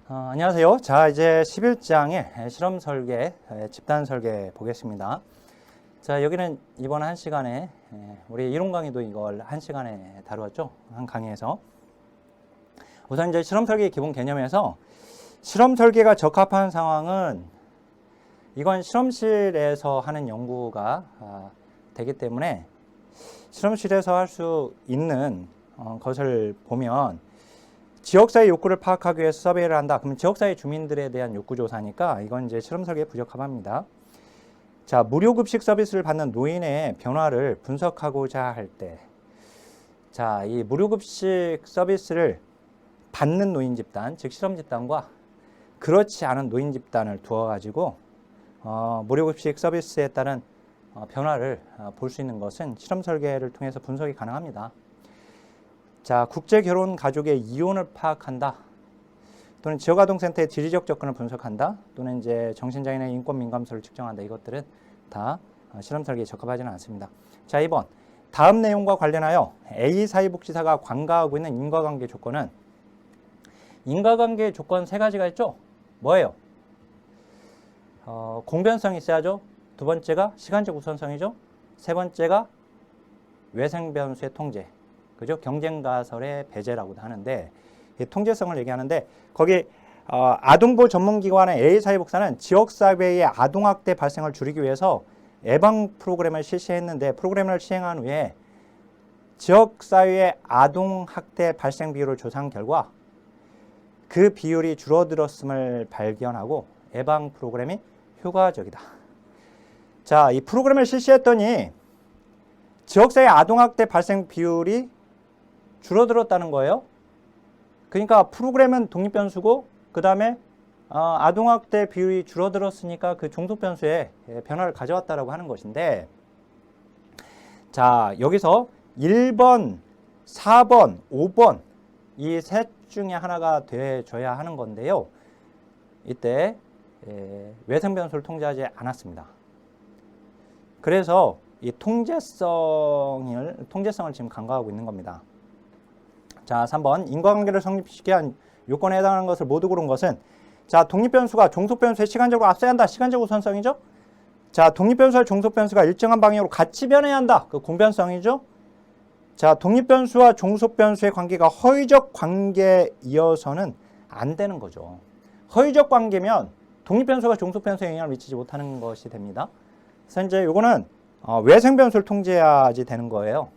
안녕하세요. 자, 이제 11장의 실험 설계, 집단 설계 보겠습니다. 자, 여기는 이번 한 시간에, 우리 이론 강의도 이걸 한 시간에 다루었죠. 한 강의에서. 우선 이제 실험 설계의 기본 개념에서 실험 설계가 적합한 상황은 이건 실험실에서 하는 연구가 되기 때문에 실험실에서 할 수 있는 것을 보면 지역사회 욕구를 파악하기 위해서 서베이를 한다. 그러면 지역사회 주민들에 대한 욕구조사니까 이건 이제 실험 설계에 부적합합니다. 자, 무료급식 서비스를 받는 노인의 변화를 분석하고자 할 때, 자, 이 무료급식 서비스를 받는 노인 집단, 즉 실험 집단과 그렇지 않은 노인 집단을 두어가지고 무료급식 서비스에 따른 변화를 볼 수 있는 것은 실험 설계를 통해서 분석이 가능합니다. 자, 국제결혼 가족의 이혼을 파악한다. 또는 지역아동센터의 지리적 접근을 분석한다. 또는 이제 정신장애인의 인권 민감도를 측정한다. 이것들은 다 실험 설계에 적합하지는 않습니다. 자, 2번. 다음 내용과 관련하여 A 사회복지사가 관가하고 있는 인과관계 조건은 인과관계 조건 세 가지가 있죠. 뭐예요? 공변성이 있어야죠. 두 번째가 시간적 우선성이죠. 세 번째가 외생변수의 통제. 그죠? 경쟁가설의 배제라고도 하는데 통제성을 얘기하는데 거기 아동보호 전문기관의 A사회복지사는 지역사회의 아동학대 발생을 줄이기 위해서 예방 프로그램을 실시했는데 프로그램을 시행한 후에 지역사회의 아동학대 발생 비율을 조사한 결과 그 비율이 줄어들었음을 발견하고 예방 프로그램이 효과적이다. 자, 이 프로그램을 실시했더니 지역사회 아동학대 발생 비율이 줄어들었다는 거예요. 그러니까 프로그램은 독립변수고 그 다음에 아동학대 비율이 줄어들었으니까 그 종속변수에 변화를 가져왔다라고 하는 것인데, 자, 여기서 1번, 4번, 5번 이 셋 중에 하나가 돼줘야 하는 건데요. 이때 외생변수를 통제하지 않았습니다. 그래서 이 통제성을 지금 간과하고 있는 겁니다. 자, 3번. 인과관계를 성립시키기 위한 요건에 해당하는 것을 모두 고른 것은, 자, 독립변수가 종속변수에 시간적으로 앞서야 한다. 시간적 우선성이죠. 자, 독립변수와 종속변수가 일정한 방향으로 같이 변해야 한다. 그 공변성이죠. 자, 독립변수와 종속변수의 관계가 허위적 관계이어서는 안 되는 거죠. 허위적 관계면 독립변수가 종속변수에 영향을 미치지 못하는 것이 됩니다. 그래서 이제 요거는 외생변수를 통제해야지 되는 거예요.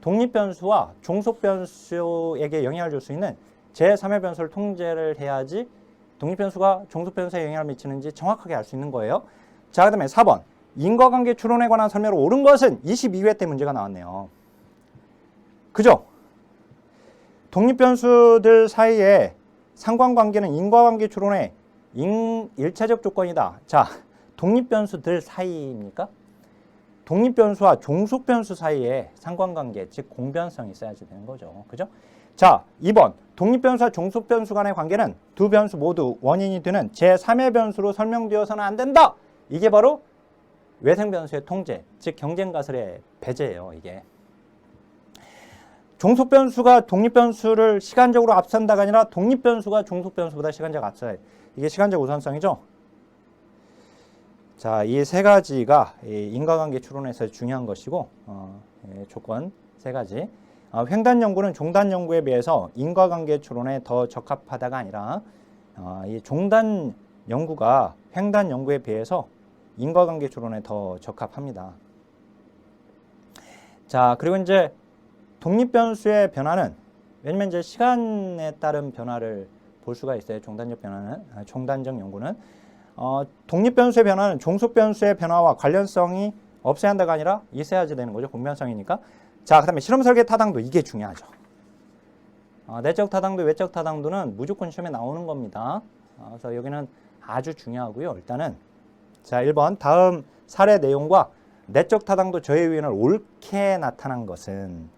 독립변수와 종속변수에게 영향을 줄 수 있는 제3의 변수를 통제를 해야지 독립변수가 종속변수에 영향을 미치는지 정확하게 알 수 있는 거예요. 자, 그 다음에 4번. 인과관계 추론에 관한 설명을 옳은 것은 22회 때 문제가 나왔네요. 그죠? 독립변수들 사이에 상관관계는 인과관계 추론의 일차적 조건이다. 자, 독립변수들 사이입니까? 독립변수와 종속변수 사이에 상관관계, 즉 공변성이 있어야지 되는 거죠. 그죠? 자, 2번. 독립변수와 종속변수 간의 관계는 두 변수 모두 원인이 되는 제3의 변수로 설명되어서는 안 된다. 이게 바로 외생변수의 통제, 즉 경쟁가설의 배제예요. 이게. 종속변수가 독립변수를 시간적으로 앞선다가 아니라 독립변수가 종속변수보다 시간적으로 앞서요. 이게 시간적 우선성이죠. 자, 이 세 가지가 인과관계 추론에서 중요한 것이고, 조건 세 가지. 횡단 연구는 종단 연구에 비해서 인과관계 추론에 더 적합하다가 아니라, 이 종단 연구가 횡단 연구에 비해서 인과관계 추론에 더 적합합니다. 자, 그리고 이제 독립변수의 변화는, 왜냐면 이제 시간에 따른 변화를 볼 수가 있어요. 종단적 변화는, 종단적 연구는. 독립변수의 변화는 종속변수의 변화와 관련성이 없어야 한다가 아니라 있어야지 되는 거죠. 공변성이니까. 자, 그 다음에 실험 설계 타당도, 이게 중요하죠. 내적 타당도, 외적 타당도는 무조건 시험에 나오는 겁니다. 그래서 여기는 아주 중요하고요. 일단은 자, 1번. 다음 사례 내용과 내적 타당도 저해 요인을 옳게 나타난 것은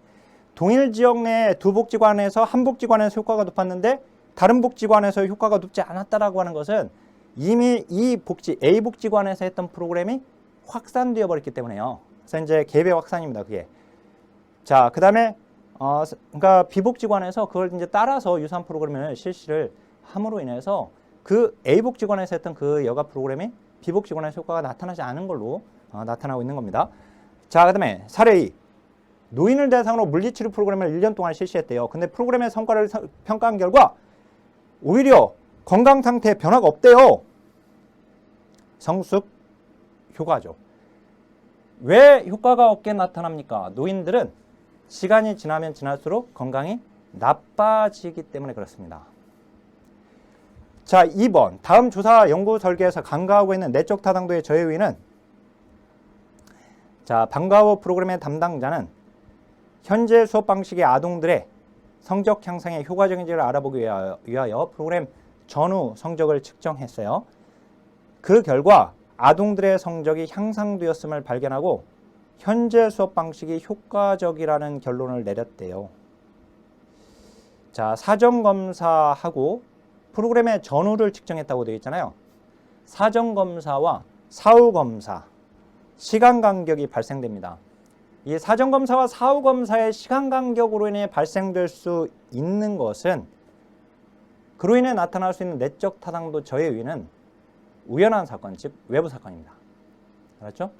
동일 지역 내 두 복지관에서 한 복지관에서 효과가 높았는데 다른 복지관에서 효과가 높지 않았다라고 하는 것은 이미 이 A 복지관에서 했던 프로그램이 확산되어 버렸기 때문에요. 그래서 이제 갭의 확산입니다. 그게. 자, 그 다음에 그러니까 B 복지관에서 그걸 이제 따라서 유사한 프로그램을 실시를 함으로 인해서 그 A복지관에서 했던 그 여가 프로그램이 B복지관에서 효과가 나타나지 않은 걸로 나타나고 있는 겁니다. 자, 그 다음에 사례 2. 노인을 대상으로 물리치료 프로그램을 1년 동안 실시했대요. 근데 프로그램의 성과를 평가한 결과 오히려 건강 상태에 변화가 없대요. 성숙 효과죠. 왜 효과가 없게 나타납니까? 노인들은 시간이 지나면 지날수록 건강이 나빠지기 때문에 그렇습니다. 자, 2번. 다음 조사 연구 설계에서 간과하고 있는 내적 타당도의 저해 요인은, 자, 방과 후 프로그램의 담당자는 현재 수업 방식의 아동들의 성적 향상에 효과적인지를 알아보기 위하여 프로그램 전후 성적을 측정했어요. 그 결과 아동들의 성적이 향상되었음을 발견하고 현재 수업 방식이 효과적이라는 결론을 내렸대요. 자, 사전검사하고 프로그램의 전후를 측정했다고 되어 있잖아요. 사전검사와 사후검사, 시간 간격이 발생됩니다. 이 사전검사와 사후검사의 시간 간격으로 인해 발생될 수 있는 것은, 그로 인해 나타날 수 있는 내적 타당도 저해 요인은 우연한 사건, 즉 외부 사건입니다. 알았죠?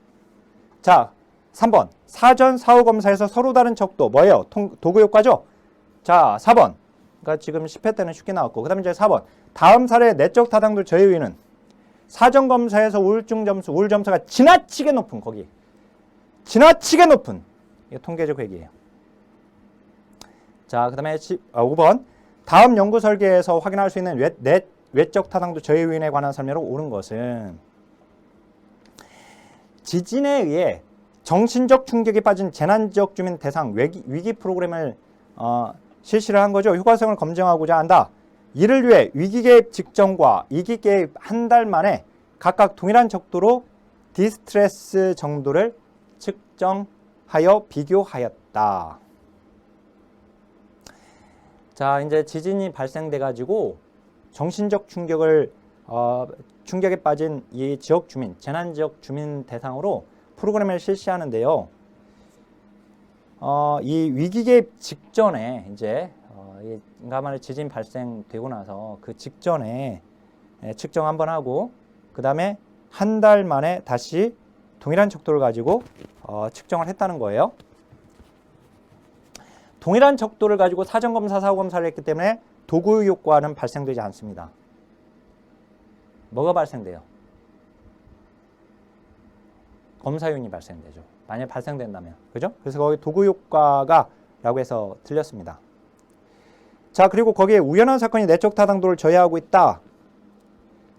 자, 3번. 사전 사후검사에서 서로 다른 척도 뭐예요? 도구 효과죠? 자, 4번. 그러니까 지금 10회 때는 쉽게 나왔고, 그 다음에 이제 4번. 다음 사례의 내적 타당도 저해 요인은 사전검사에서 우울증 점수, 우울 점수가 지나치게 높은, 거기 지나치게 높은, 이게 통계적 회귀예요. 자, 그 다음에 5번. 다음 연구 설계에서 확인할 수 있는 외적 타당도 저해 요인에 관한 설명으로 옳은 것은, 지진에 의해 정신적 충격에 빠진 재난지역 주민 대상 위기 프로그램을 실시를 한 거죠. 효과성을 검증하고자 한다. 이를 위해 위기 개입 직전과 위기 개입 한 달 만에 각각 동일한 척도로 디스트레스 정도를 측정하여 비교하였다. 자, 이제 지진이 발생돼 가지고 정신적 충격에 빠진 이 지역 주민, 재난 지역 주민 대상으로 프로그램을 실시하는데요. 이 위기 개입 직전에 이제 인가만의 지진 발생되고 나서 그 직전에 측정 한번 하고, 그 다음에 한 달 만에 다시 동일한 척도를 가지고 측정을 했다는 거예요. 동일한 척도를 가지고 사전검사, 사후검사를 했기 때문에 도구 효과는 발생되지 않습니다. 뭐가 발생돼요? 검사요인이 발생되죠. 만약 발생된다면. 그죠? 그래서 거기 도구 효과가 라고 해서 틀렸습니다. 자, 그리고 거기에 우연한 사건이 내적 타당도를 저해하고 있다.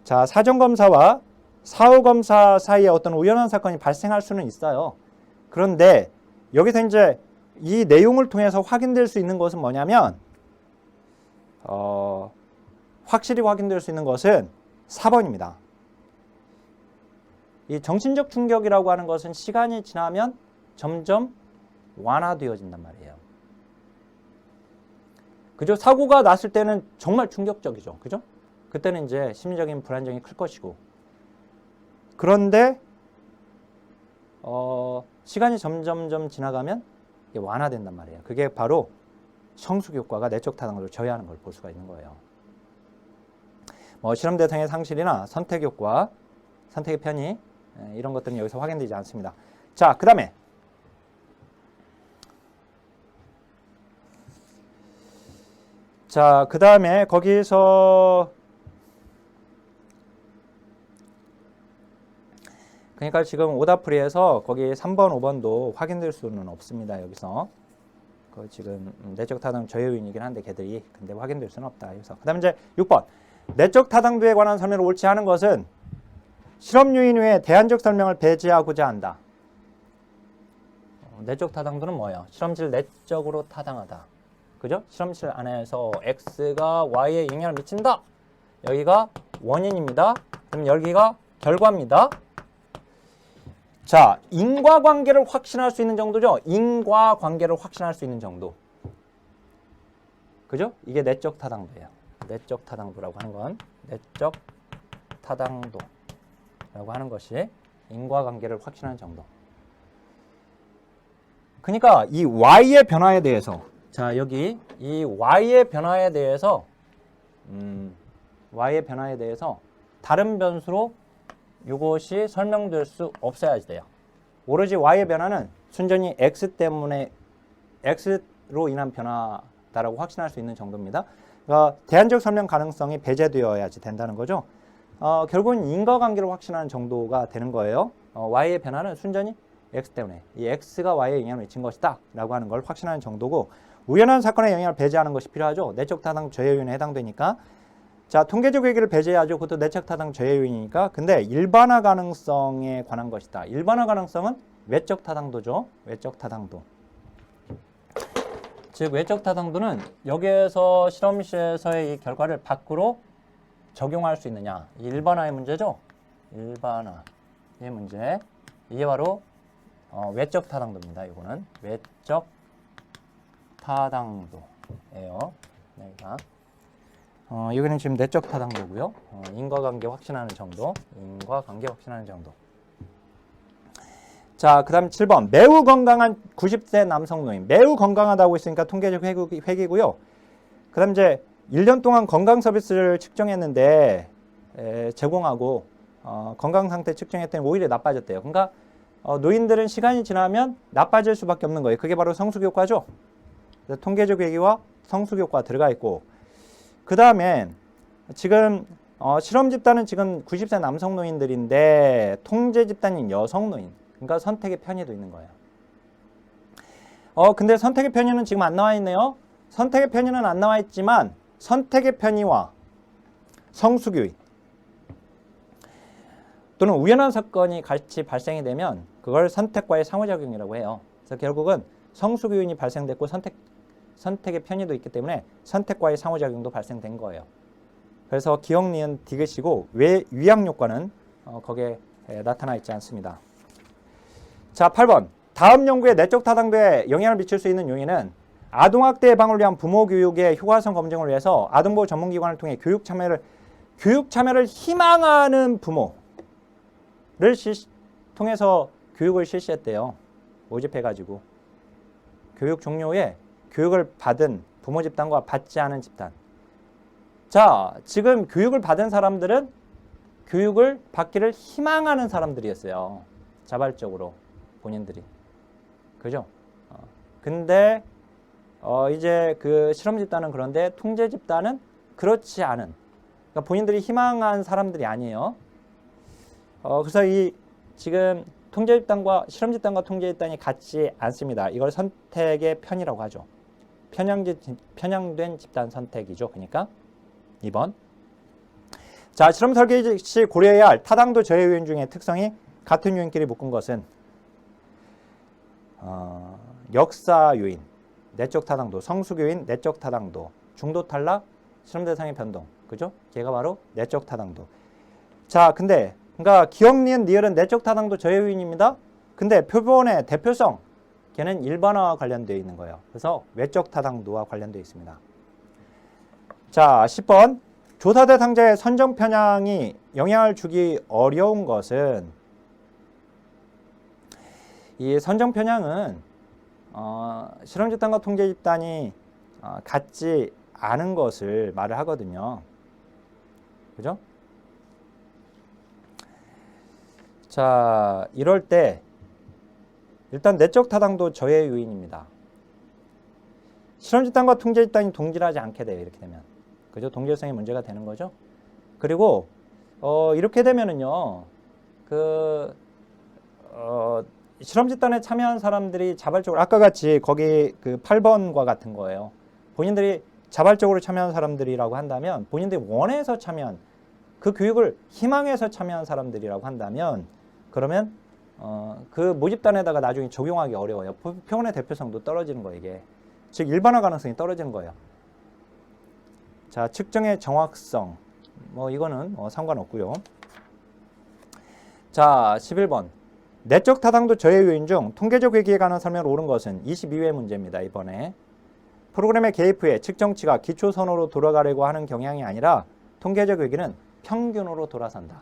자, 사전검사와 사후검사 사이에 어떤 우연한 사건이 발생할 수는 있어요. 그런데 여기서 이제 이 내용을 통해서 확인될 수 있는 것은 뭐냐면, 확실히 확인될 수 있는 것은 4번입니다. 이 정신적 충격이라고 하는 것은 시간이 지나면 점점 완화되어진단 말이에요. 그죠? 사고가 났을 때는 정말 충격적이죠. 그죠? 그때는 이제 심리적인 불안정이 클 것이고. 그런데 시간이 점점점 지나가면 이게 완화된단 말이에요. 그게 바로 성숙 효과가 내적 타당도를 저해하는 걸 볼 수가 있는 거예요. 실험 대상의 상실이나 선택 효과, 선택의 편의, 이런 것들은 여기서 확인되지 않습니다. 자, 그 다음에 거기서 그러니까 지금 오답풀이에서 거기 3번, 5번도 확인될 수는 없습니다. 여기서 지금 내적 타당도 저해 요인이긴 한데 걔들이 근데 확인될 수는 없다. 그래서 그다음에 이제 6번. 내적 타당도에 관한 설명을 옳지 않은 것은 실험 요인 외에 대안적 설명을 배제하고자 한다. 내적 타당도는 뭐예요? 실험실 내적으로 타당하다. 그죠? 실험실 안에서 X가 Y에 영향을 미친다. 여기가 원인입니다. 그럼 여기가 결과입니다. 자, 인과관계를 확신할 수 있는 정도죠. 인과관계를 확신할 수 있는 정도. 그죠? 이게 내적 타당도예요. 내적 타당도라고 하는 건 내적 타당도라고 하는 것이 인과관계를 확신하는 정도. 그러니까 이 Y의 변화에 대해서, 자, 여기 이 Y의 변화에 대해서 y의 변화에 대해서 다른 변수로 이것이 설명될 수 없어야 돼요. 오로지 y의 변화는 순전히 x 때문에 x로 인한 변화다라고 확신할 수 있는 정도입니다. 그러니까 대안적 설명 가능성이 배제되어야지 된다는 거죠. 결국은 인과관계를 확신하는 정도가 되는 거예요. y의 변화는 순전히 x 때문에 이 x가 y에 영향을 미친 것이다 라고 하는 걸 확신하는 정도고, 우연한 사건의 영향을 배제하는 것이 필요하죠. 내적 타당 저해 요인에 해당되니까. 자, 통계적 얘기를 배제하죠. 그것도 내적 타당 저해 요인이니까. 근데 일반화 가능성에 관한 것이다. 일반화 가능성은 외적 타당도죠. 외적 타당도. 즉 외적 타당도는 여기에서 실험실에서의 이 결과를 밖으로 적용할 수 있느냐, 이 일반화의 문제죠. 일반화의 문제. 이게 바로 외적 타당도입니다. 이거는 외적 타당도예요. 그러니까 여기는 지금 내적 타당도고요. 인과관계 확신하는 정도. 인과관계 확신하는 정도. 자, 그 다음 7번. 매우 건강한 90세 남성 노인. 매우 건강하다고 했으니까 통계적 획이고요. 그 다음 이제 1년 동안 건강 서비스를 측정했는데 제공하고 건강 상태 측정했더니 오히려 나빠졌대요. 그러니까 노인들은 시간이 지나면 나빠질 수밖에 없는 거예요. 그게 바로 성숙 효과죠. 통계적 얘기와 성숙 효과가 들어가 있고, 그 다음에 지금 실험 집단은 지금 90세 남성 노인들인데 통제 집단인 여성 노인, 그러니까 선택의 편의도 있는 거예요. 근데 선택의 편의는 지금 안 나와 있네요. 선택의 편의는 안 나와 있지만 선택의 편의와 성숙 요인 또는 우연한 사건이 같이 발생이 되면 그걸 선택과의 상호작용이라고 해요. 그래서 결국은 성숙 요인이 발생됐고 선택의 편의도 있기 때문에 선택과의 상호작용도 발생된 거예요. 그래서 기억, 니은, 디귿이고 위약 요과는 거기에 나타나 있지 않습니다. 자, 8번. 다음 연구에 내적 타당도에 영향을 미칠 수 있는 요인은 아동학대 예방을 위한 부모 교육의 효과성 검증을 위해서 아동보호 전문기관을 통해 교육 참여를 희망하는 부모를 통해서 교육을 실시했대요. 모집해가지고. 교육 종료에 교육을 받은 부모 집단과 받지 않은 집단. 자, 지금 교육을 받은 사람들은 교육을 받기를 희망하는 사람들이었어요. 자발적으로 본인들이. 그죠? 근데 이제 그 실험 집단은 그런데 통제 집단은 그렇지 않은, 그러니까 본인들이 희망한 사람들이 아니에요. 그래서 이 지금 통제 집단과 실험 집단과 통제 집단이 같지 않습니다. 이걸 선택의 편이라고 하죠. 편향된 집단 선택이죠. 그러니까 2번. 자, 실험 설계 시 고려해야 할 타당도 저해 요인 중에 특성이 같은 요인끼리 묶은 것은 역사 요인, 내적 타당도, 성숙 요인, 내적 타당도, 중도 탈락, 실험 대상의 변동. 그죠? 걔가 바로 내적 타당도. 자, 근데 그러니까 기억, 니은, 리을은 내적 타당도 저해 요인입니다. 근데 표본의 대표성, 걔는 일반화와 관련되어 있는 거예요. 그래서 외적 타당도와 관련되어 있습니다. 자, 10번. 조사 대상자의 선정 편향이 영향을 주기 어려운 것은, 이 선정 편향은 실험 집단과 통제 집단이 같지 않은 것을 말을 하거든요. 그죠? 자, 이럴 때 일단 내적 타당도 저해 요인입니다. 실험 집단과 통제 집단이 동질하지 않게 돼요. 이렇게 되면. 그죠? 동질성이 문제가 되는 거죠. 그리고 이렇게 되면은요. 실험 집단에 참여한 사람들이 자발적으로 아까 같이 거기 그 8번과 같은 거예요. 본인들이 자발적으로 참여한 사람들이라고 한다면, 본인들이 원해서 참여한, 그 교육을 희망해서 참여한 사람들이라고 한다면, 그러면 그 모집단에다가 나중에 적용하기 어려워요. 표본의 대표성도 떨어지는 거예요. 이게. 즉 일반화 가능성이 떨어지는 거예요. 자, 측정의 정확성, 뭐 이거는 상관없고요. 자, 11번. 내적 타당도 저해 요인 중 통계적 회귀에 관한 설명을 옳은 것은 22회 문제입니다. 이번에. 프로그램의 개입 후에 측정치가 기초 선호로 돌아가려고 하는 경향이 아니라 통계적 회귀는 평균으로 돌아선다.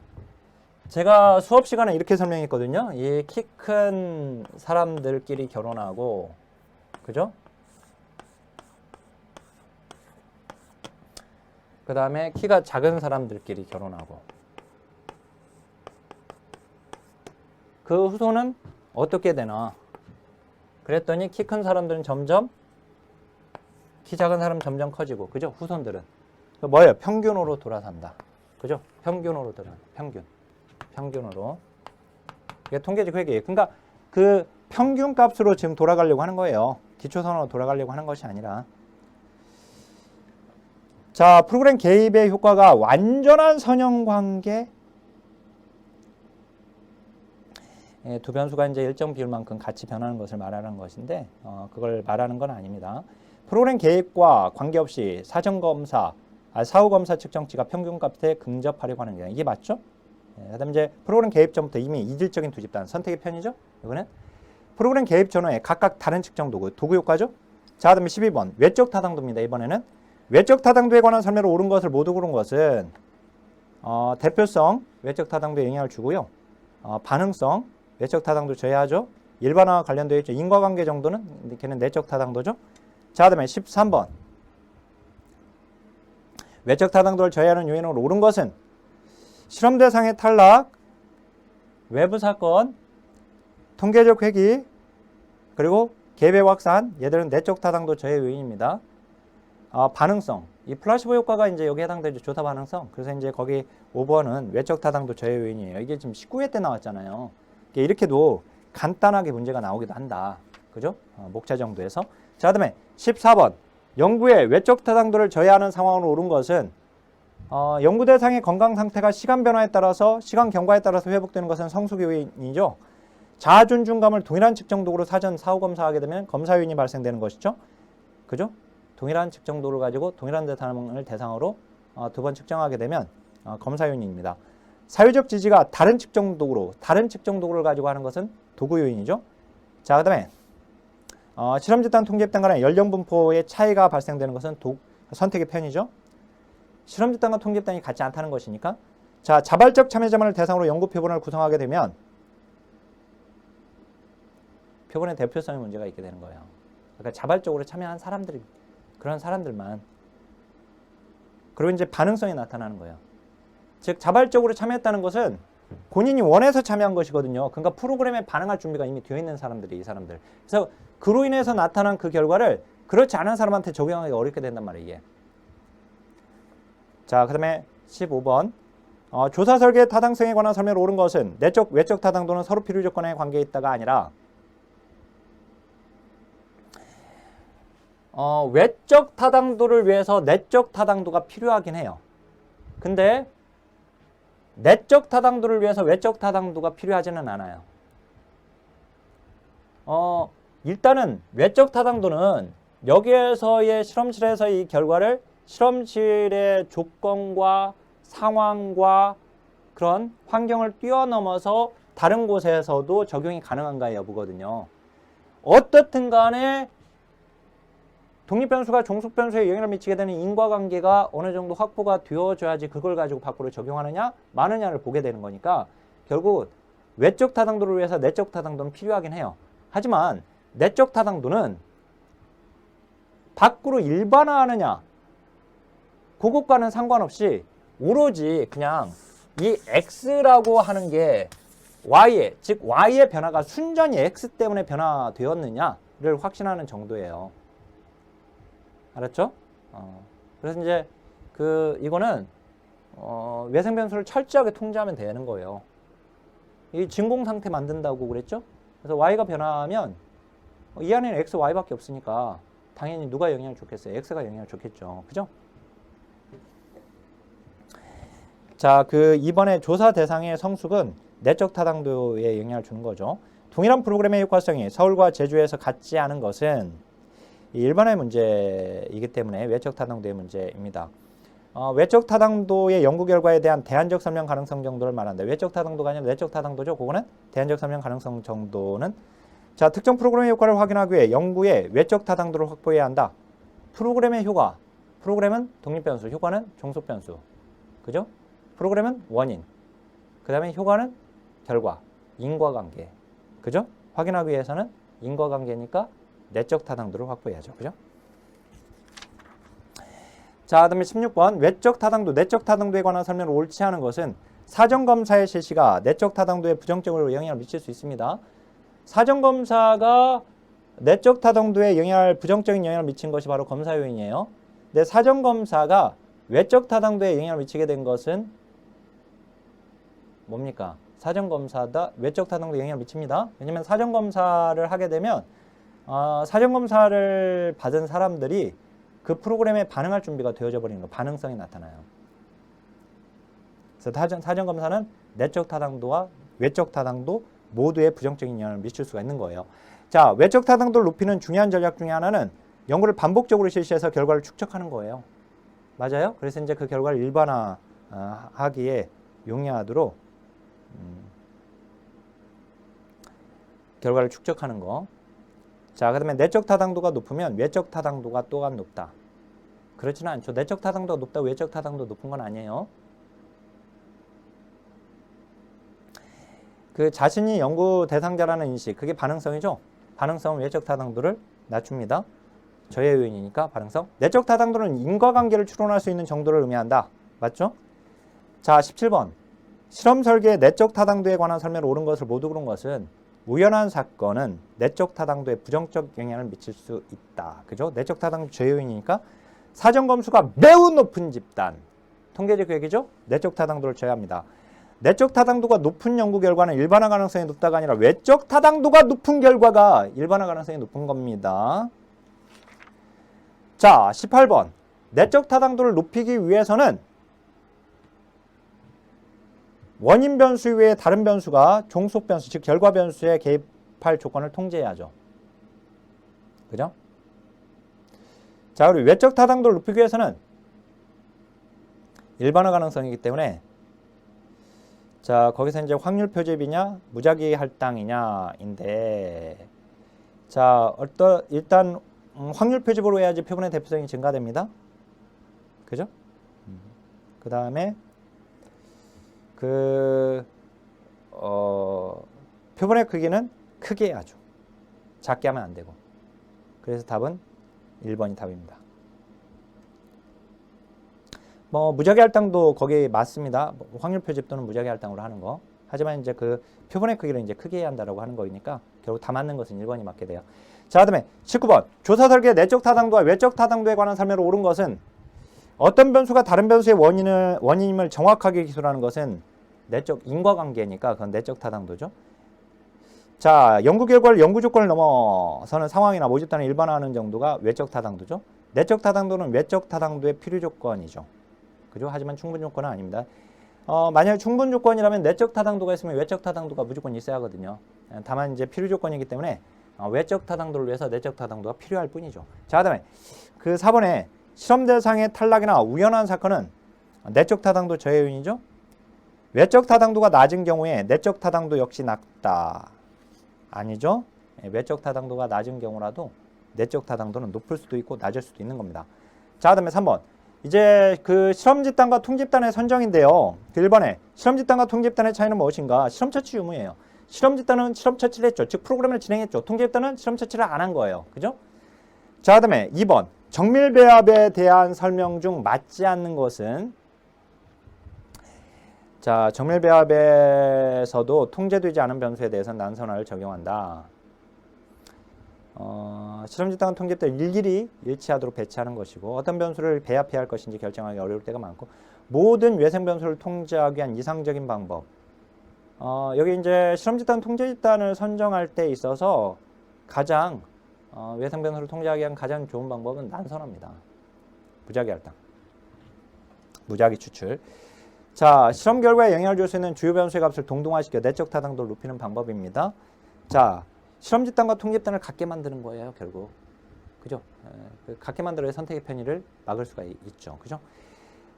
제가 수업 시간에 이렇게 설명했거든요. 이 키 큰 사람들끼리 결혼하고, 그죠? 그 다음에 키가 작은 사람들끼리 결혼하고. 그 후손은 어떻게 되나? 그랬더니 키 큰 사람들은 점점, 키 작은 사람 점점 커지고, 그죠? 후손들은. 뭐예요? 평균으로 돌아선다. 그죠? 평균으로 돌아간다. 평균으로. 이게 통계적 회계예요. 그러니까 그 평균 값으로 지금 돌아가려고 하는 거예요. 기초선으로 돌아가려고 하는 것이 아니라. 자, 프로그램 개입의 효과가 완전한 선형관계. 두 변수가 이제 일정 비율만큼 같이 변하는 것을 말하는 것인데, 그걸 말하는 건 아닙니다. 프로그램 개입과 관계없이 사후검사 측정치가 평균값에 근접하려고 하는 게 이게 맞죠? 그다음 이제 프로그램 개입 전부터 이미 이질적인 두 집단 선택의 편이죠. 이거는 프로그램 개입 전후에 각각 다른 측정 도구 효과죠. 자, 그다음에 12번 외적 타당도입니다. 이번에는 외적 타당도에 관한 설명을 옳은 것을 모두 고른 것은 대표성 외적 타당도에 영향을 주고요. 반응성 외적 타당도 제외하죠. 일반화와 관련되어 있죠. 인과관계 정도는 걔는 내적 타당도죠. 자, 그다음에 13번 외적 타당도를 제외하는 요인으로 옳은 것은 실험 대상의 탈락, 외부 사건, 통계적 회귀, 그리고 개별 확산, 얘들은 내적 타당도 저해 요인입니다. 반응성, 이 플라시보 효과가 이제 여기 해당되죠. 조사 반응성. 그래서 이제 거기 5번은 외적 타당도 저해 요인이에요. 이게 지금 19회 때 나왔잖아요. 이렇게도 간단하게 문제가 나오기도 한다. 그죠? 목차 정도에서. 자, 그다음에 14번. 연구의 외적 타당도를 저해하는 상황으로 옳은 것은 연구 대상의 건강 상태가 시간 변화에 따라서 시간 경과에 따라서 회복되는 것은 성숙 요인이죠. 자아존중감을 동일한 측정 도구로 사전 사후 검사하게 되면 검사 요인이 발생되는 것이죠. 그죠? 동일한 측정 도구를 가지고 동일한 대상을 대상으로 두 번 측정하게 되면 검사 요인입니다. 사회적 지지가 다른 측정 도구를 가지고 하는 것은 도구 요인이죠. 자, 그다음에 실험 집단 통계 집단 간의 연령 분포의 차이가 발생되는 것은 선택의 편이죠. 실험 집단과 통계 집단이 같지 않다는 것이니까. 자, 자발적 참여자만을 대상으로 연구 표본을 구성하게 되면 표본의 대표성에 문제가 있게 되는 거예요. 그러니까 자발적으로 참여한 사람들이 그런 사람들만. 그리고 이제 반응성이 나타나는 거예요. 즉 자발적으로 참여했다는 것은 본인이 원해서 참여한 것이거든요. 그러니까 프로그램에 반응할 준비가 이미 되어 있는 사람들이 이 사람들. 그래서 그로 인해서 나타난 그 결과를 그렇지 않은 사람한테 적용하기 어렵게 된단 말이에요. 이게. 자, 그 다음에 15번 조사 설계의 타당성에 관한 설명을 옳은 것은 내적, 외적 타당도는 서로 필요 조건에 관계에 있다가 아니라 외적 타당도를 위해서 내적 타당도가 필요하긴 해요. 근데 내적 타당도를 위해서 외적 타당도가 필요하지는 않아요. 일단은 외적 타당도는 여기에서의 실험실에서의 이 결과를 실험실의 조건과 상황과 그런 환경을 뛰어넘어서 다른 곳에서도 적용이 가능한가의 여부거든요. 어떻든 간에 독립변수가 종속변수에 영향을 미치게 되는 인과관계가 어느 정도 확보가 되어줘야지 그걸 가지고 밖으로 적용하느냐 마느냐를 보게 되는 거니까 결국 외적 타당도를 위해서 내적 타당도는 필요하긴 해요. 하지만 내적 타당도는 밖으로 일반화하느냐 그것과는 상관없이 오로지 그냥 이 x라고 하는 게 y의, 즉 y의 변화가 순전히 x 때문에 변화되었느냐를 확신하는 정도예요. 알았죠? 그래서 이제 이거는 외생 변수를 철저하게 통제하면 되는 거예요. 이 진공 상태 만든다고 그랬죠? 그래서 y가 변화하면 이 안에는 x, y밖에 없으니까 당연히 누가 영향을 줬겠어요? x가 영향을 줬겠죠. 그죠? 자, 이번에 조사 대상의 성숙은 내적 타당도에 영향을 주는 거죠. 동일한 프로그램의 효과성이 서울과 제주에서 같지 않은 것은 일반화의 문제이기 때문에 외적 타당도의 문제입니다. 외적 타당도의 연구 결과에 대한 대안적 설명 가능성 정도를 말한다. 외적 타당도가 아니라 내적 타당도죠. 그거는 대안적 설명 가능성 정도는 자, 특정 프로그램의 효과를 확인하기 위해 연구의 외적 타당도를 확보해야 한다. 프로그램의 효과. 프로그램은 독립변수, 효과는 종속변수. 그죠? 프로그램은 원인. 그 다음에 효과는 결과, 인과관계. 그죠? 확인하기 위해서는 인과관계니까 내적 타당도를 확보해야죠. 그죠? 자, 그다음에 16번 외적 타당도, 내적 타당도에 관한 설명을 옳지 않은 것은 사전검사의 실시가 내적 타당도에 부정적으로 영향을 미칠 수 있습니다. 사전검사가 내적 타당도에 부정적인 영향을 미친 것이 바로 검사 요인이에요. 근데 사전검사가 외적 타당도에 영향을 미치게 된 것은 뭡니까? 사전검사다 외적 타당도에 영향을 미칩니다. 왜냐면 사전검사를 하게 되면 사전검사를 받은 사람들이 그 프로그램에 반응할 준비가 되어져 버리는 거, 반응성이 나타나요. 그래서 사전검사는 내적 타당도와 외적 타당도 모두에 부정적인 영향을 미칠 수가 있는 거예요. 자, 외적 타당도를 높이는 중요한 전략 중에 하나는 연구를 반복적으로 실시해서 결과를 축적하는 거예요. 맞아요? 그래서 이제 그 결과를 일반화하기에 용이하도록 결과를 축적하는 거. 자, 그 다음에 내적 타당도가 높으면 외적 타당도가 또한 높다. 그렇지는 않죠. 내적 타당도가 높다, 외적 타당도 높은 건 아니에요. 그 자신이 연구 대상자라는 인식, 그게 반응성이죠. 반응성은 외적 타당도를 낮춥니다. 저해 요인이니까 반응성. 내적 타당도는 인과관계를 추론할 수 있는 정도를 의미한다. 맞죠? 자, 17번. 실험 설계의 내적 타당도에 관한 설명을 옳은 것을 모두 그런 것은 우연한 사건은 내적 타당도에 부정적 영향을 미칠 수 있다. 그죠? 내적 타당도 저해 요인이니까 사전 검수가 매우 높은 집단. 통계적 얘기죠? 내적 타당도를 저해합니다. 내적 타당도가 높은 연구 결과는 일반화 가능성이 높다가 아니라 외적 타당도가 높은 결과가 일반화 가능성이 높은 겁니다. 자, 18번. 내적 타당도를 높이기 위해서는 원인 변수 외에 다른 변수가 종속 변수, 즉 결과 변수에 개입할 조건을 통제해야죠. 그죠? 자, 그리고 외적 타당도를 높이기 위해서는 일반화 가능성이기 때문에 자, 거기서 이제 확률 표집이냐, 무작위 할당이냐인데, 자, 일단 확률 표집으로 해야지 표본의 대표성이 증가됩니다. 그죠? 그 다음에 표본의 크기는 크게 해야죠. 작게 하면 안 되고. 그래서 답은 1번이 답입니다. 무작위 할당도 거기에 맞습니다. 확률 표집 또는 무작위 할당으로 하는 거. 하지만 이제 그 표본의 크기를 이제 크게 해야 한다라고 하는 거니까 결국 다 맞는 것은 1번이 맞게 돼요. 자, 그다음에 19번. 조사 설계의 내적 타당도와 외적 타당도에 관한 설명을 옳은 것은 어떤 변수가 다른 변수의 원인임을 정확하게 기술하는 것은 내적 인과관계니까 그건 내적 타당도죠. 자, 연구 결과를 연구 조건을 넘어서는 상황이나 모집단을 일반화하는 정도가 외적 타당도죠. 내적 타당도는 외적 타당도의 필요 조건이죠. 그죠? 하지만 충분 조건은 아닙니다. 만약에 충분 조건이라면 내적 타당도가 있으면 외적 타당도가 무조건 있어야 하거든요. 다만 이제 필요 조건이기 때문에 외적 타당도를 위해서 내적 타당도가 필요할 뿐이죠. 자, 그다음에 그 4번에 실험 대상의 탈락이나 우연한 사건은 내적 타당도 저해 요인이죠. 외적 타당도가 낮은 경우에 내적 타당도 역시 낮다. 아니죠. 외적 타당도가 낮은 경우라도 내적 타당도는 높을 수도 있고 낮을 수도 있는 겁니다. 자, 그다음에 3번. 이제 그 실험 집단과 통집단의 선정인데요. 1번에 실험 집단과 통집단의 차이는 무엇인가? 실험 처치 유무예요. 실험 집단은 실험 처치를 했죠. 즉 프로그램을 진행했죠. 통집단은 실험 처치를 안 한 거예요. 그죠? 자, 그다음에 2번. 정밀 배합에 대한 설명 중 맞지 않는 것은 자, 정밀 배합에서도 통제되지 않은 변수에 대해서는 난선화를 적용한다. 실험 집단과 통집단을 일일이 일치하도록 배치하는 것이고 어떤 변수를 배합해야 할 것인지 결정하기 어려울 때가 많고 모든 외생 변수를 통제하기 위한 이상적인 방법. 여기 이제 실험 집단 통제 집단을 선정할 때 있어서 가장 외생 변수를 통제하기 위한 가장 좋은 방법은 난선화입니다. 무작위 할당, 무작위 추출. 자, 실험 결과에 영향을 줄 수 있는 주요 변수의 값을 동동화시켜 내적 타당도를 높이는 방법입니다. 자, 실험 집단과 통집단을 같게 만드는 거예요, 결국. 그죠? 같게 만들어야 선택의 편의를 막을 수가 있죠. 그죠?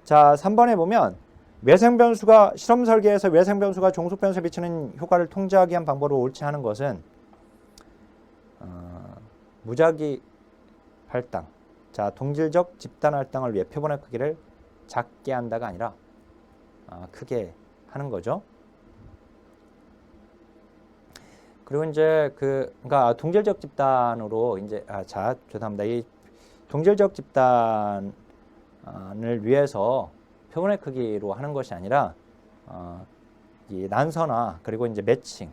자, 3번에 보면 외생 변수가 실험 설계에서 외생 변수가 종속 변수에 미치는 효과를 통제하기 위한 방법으로 옳지 않은 것은 무작위 할당. 자, 동질적 집단 할당을 위해 표본의 크기를 작게 한다가 아니라 크게 하는 거죠. 그리고 이제 그러니까 동질적 집단으로 이제 자, 죄송합니다. 이 동질적 집단으로 위해서 표본의 크기로 하는 것이 아니라 이 난선화 그리고 이제 매칭,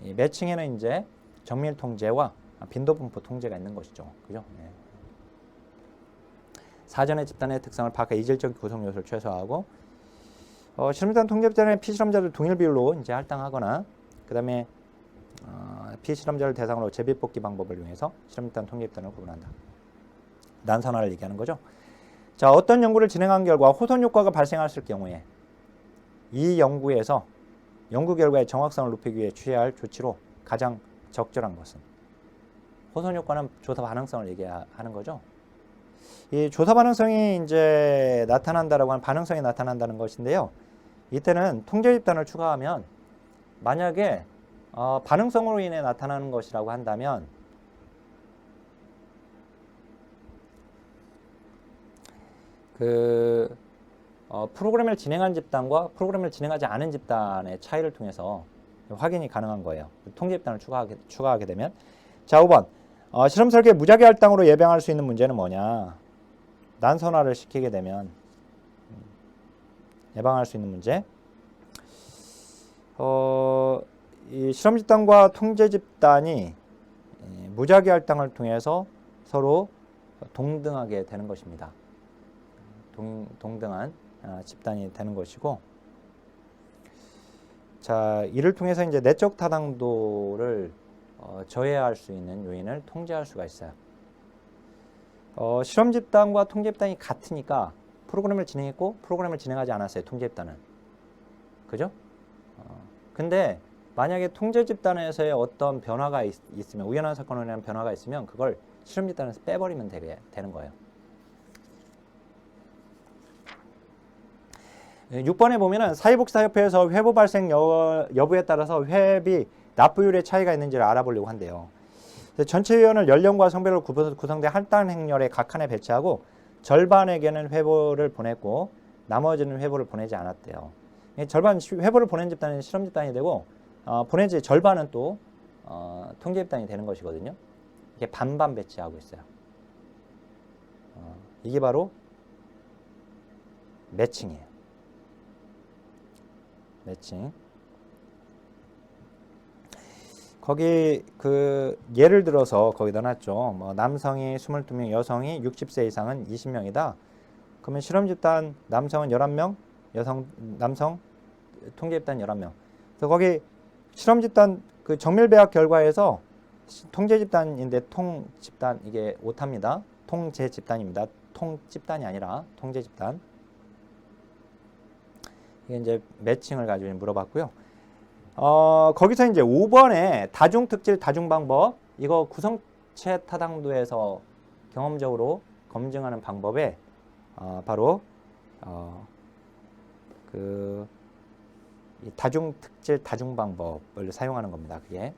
이 매칭에는 이제 정밀 통제와 빈도 분포 통제가 있는 것이죠. 그죠? 네. 사전에 집단의 특성을 파악해 이질적 구성 요소를 최소화하고 실험 집단 통제 집단의 피실험자들 동일 비율로 이제 할당하거나 그다음에 피실험자를 대상으로 제비뽑기 방법을 이용해서 실험 집단 통제 집단을 구분한다. 난선화를 얘기하는 거죠. 자, 어떤 연구를 진행한 결과 호선 효과가 발생했을 경우에 이 연구에서 연구 결과의 정확성을 높이기 위해 취해야 할 조치로 가장 적절한 것은 호선 효과는 조사 반응성을 얘기하는 거죠. 이 조사 반응성이 이제 나타난다라고 하는 반응성이 나타난다는 것인데요. 이때는 통제 집단을 추가하면 만약에 반응성으로 인해 나타나는 것이라고 한다면 프로그램을 진행한 집단과 프로그램을 진행하지 않은 집단의 차이를 통해서 확인이 가능한 거예요. 통제 집단을 추가하게 되면. 자, 5번. 실험 설계 무작위 할당으로 예방할 수 있는 문제는 뭐냐? 난선화를 시키게 되면 예방할 수 있는 문제. 이 실험 집단과 통제 집단이 무작위 할당을 통해서 서로 동등하게 되는 것입니다. 동등한 집단이 되는 것이고, 자, 이를 통해서 이제 내적 타당도를 저해할 수 있는 요인을 통제할 수가 있어요. 실험 집단과 통제 집단이 같으니까 프로그램을 진행했고 프로그램을 진행하지 않았어요. 통제 집단은. 그죠? 근데 만약에 통제 집단에서의 어떤 변화가 있으면, 우연한 사건으로 인한 변화가 있으면 그걸 실험 집단에서 빼버리면 되는 거예요. 6번에 보면은 사회복지사협회에서 회보 발생 여부에 따라서 회비 납부율의 차이가 있는지를 알아보려고 한대요. 전체 회원을 연령과 성별로 구성된 할당 행렬에 각 칸에 배치하고 절반에게는 회보를 보냈고 나머지는 회보를 보내지 않았대요. 절반 회보를 보낸 집단은 실험 집단이 되고 보내지 절반은 또 통제 집단이 되는 것이거든요. 이게 반반 배치하고 있어요. 이게 바로 매칭이에요. 매칭. 거기 예를 들어서 거기다 놨죠. 뭐 남성이 22명, 여성이 60세 이상은 20명이다. 그러면 실험 집단 남성은 11명, 남성 통제 집단 11명. 그래서 거기 실험 집단 정밀 배합 결과에서 통제 집단인데 통 집단 이게 오타입니다. 통제 집단입니다. 통 집단이 아니라 통제 집단. 이게 이제 매칭을 가지고 물어봤고요. 거기서 이제 5번에 다중특질 다중방법, 이거 구성체 타당도에서 경험적으로 검증하는 방법에 바로 이 다중특질 다중방법을 사용하는 겁니다. 그게.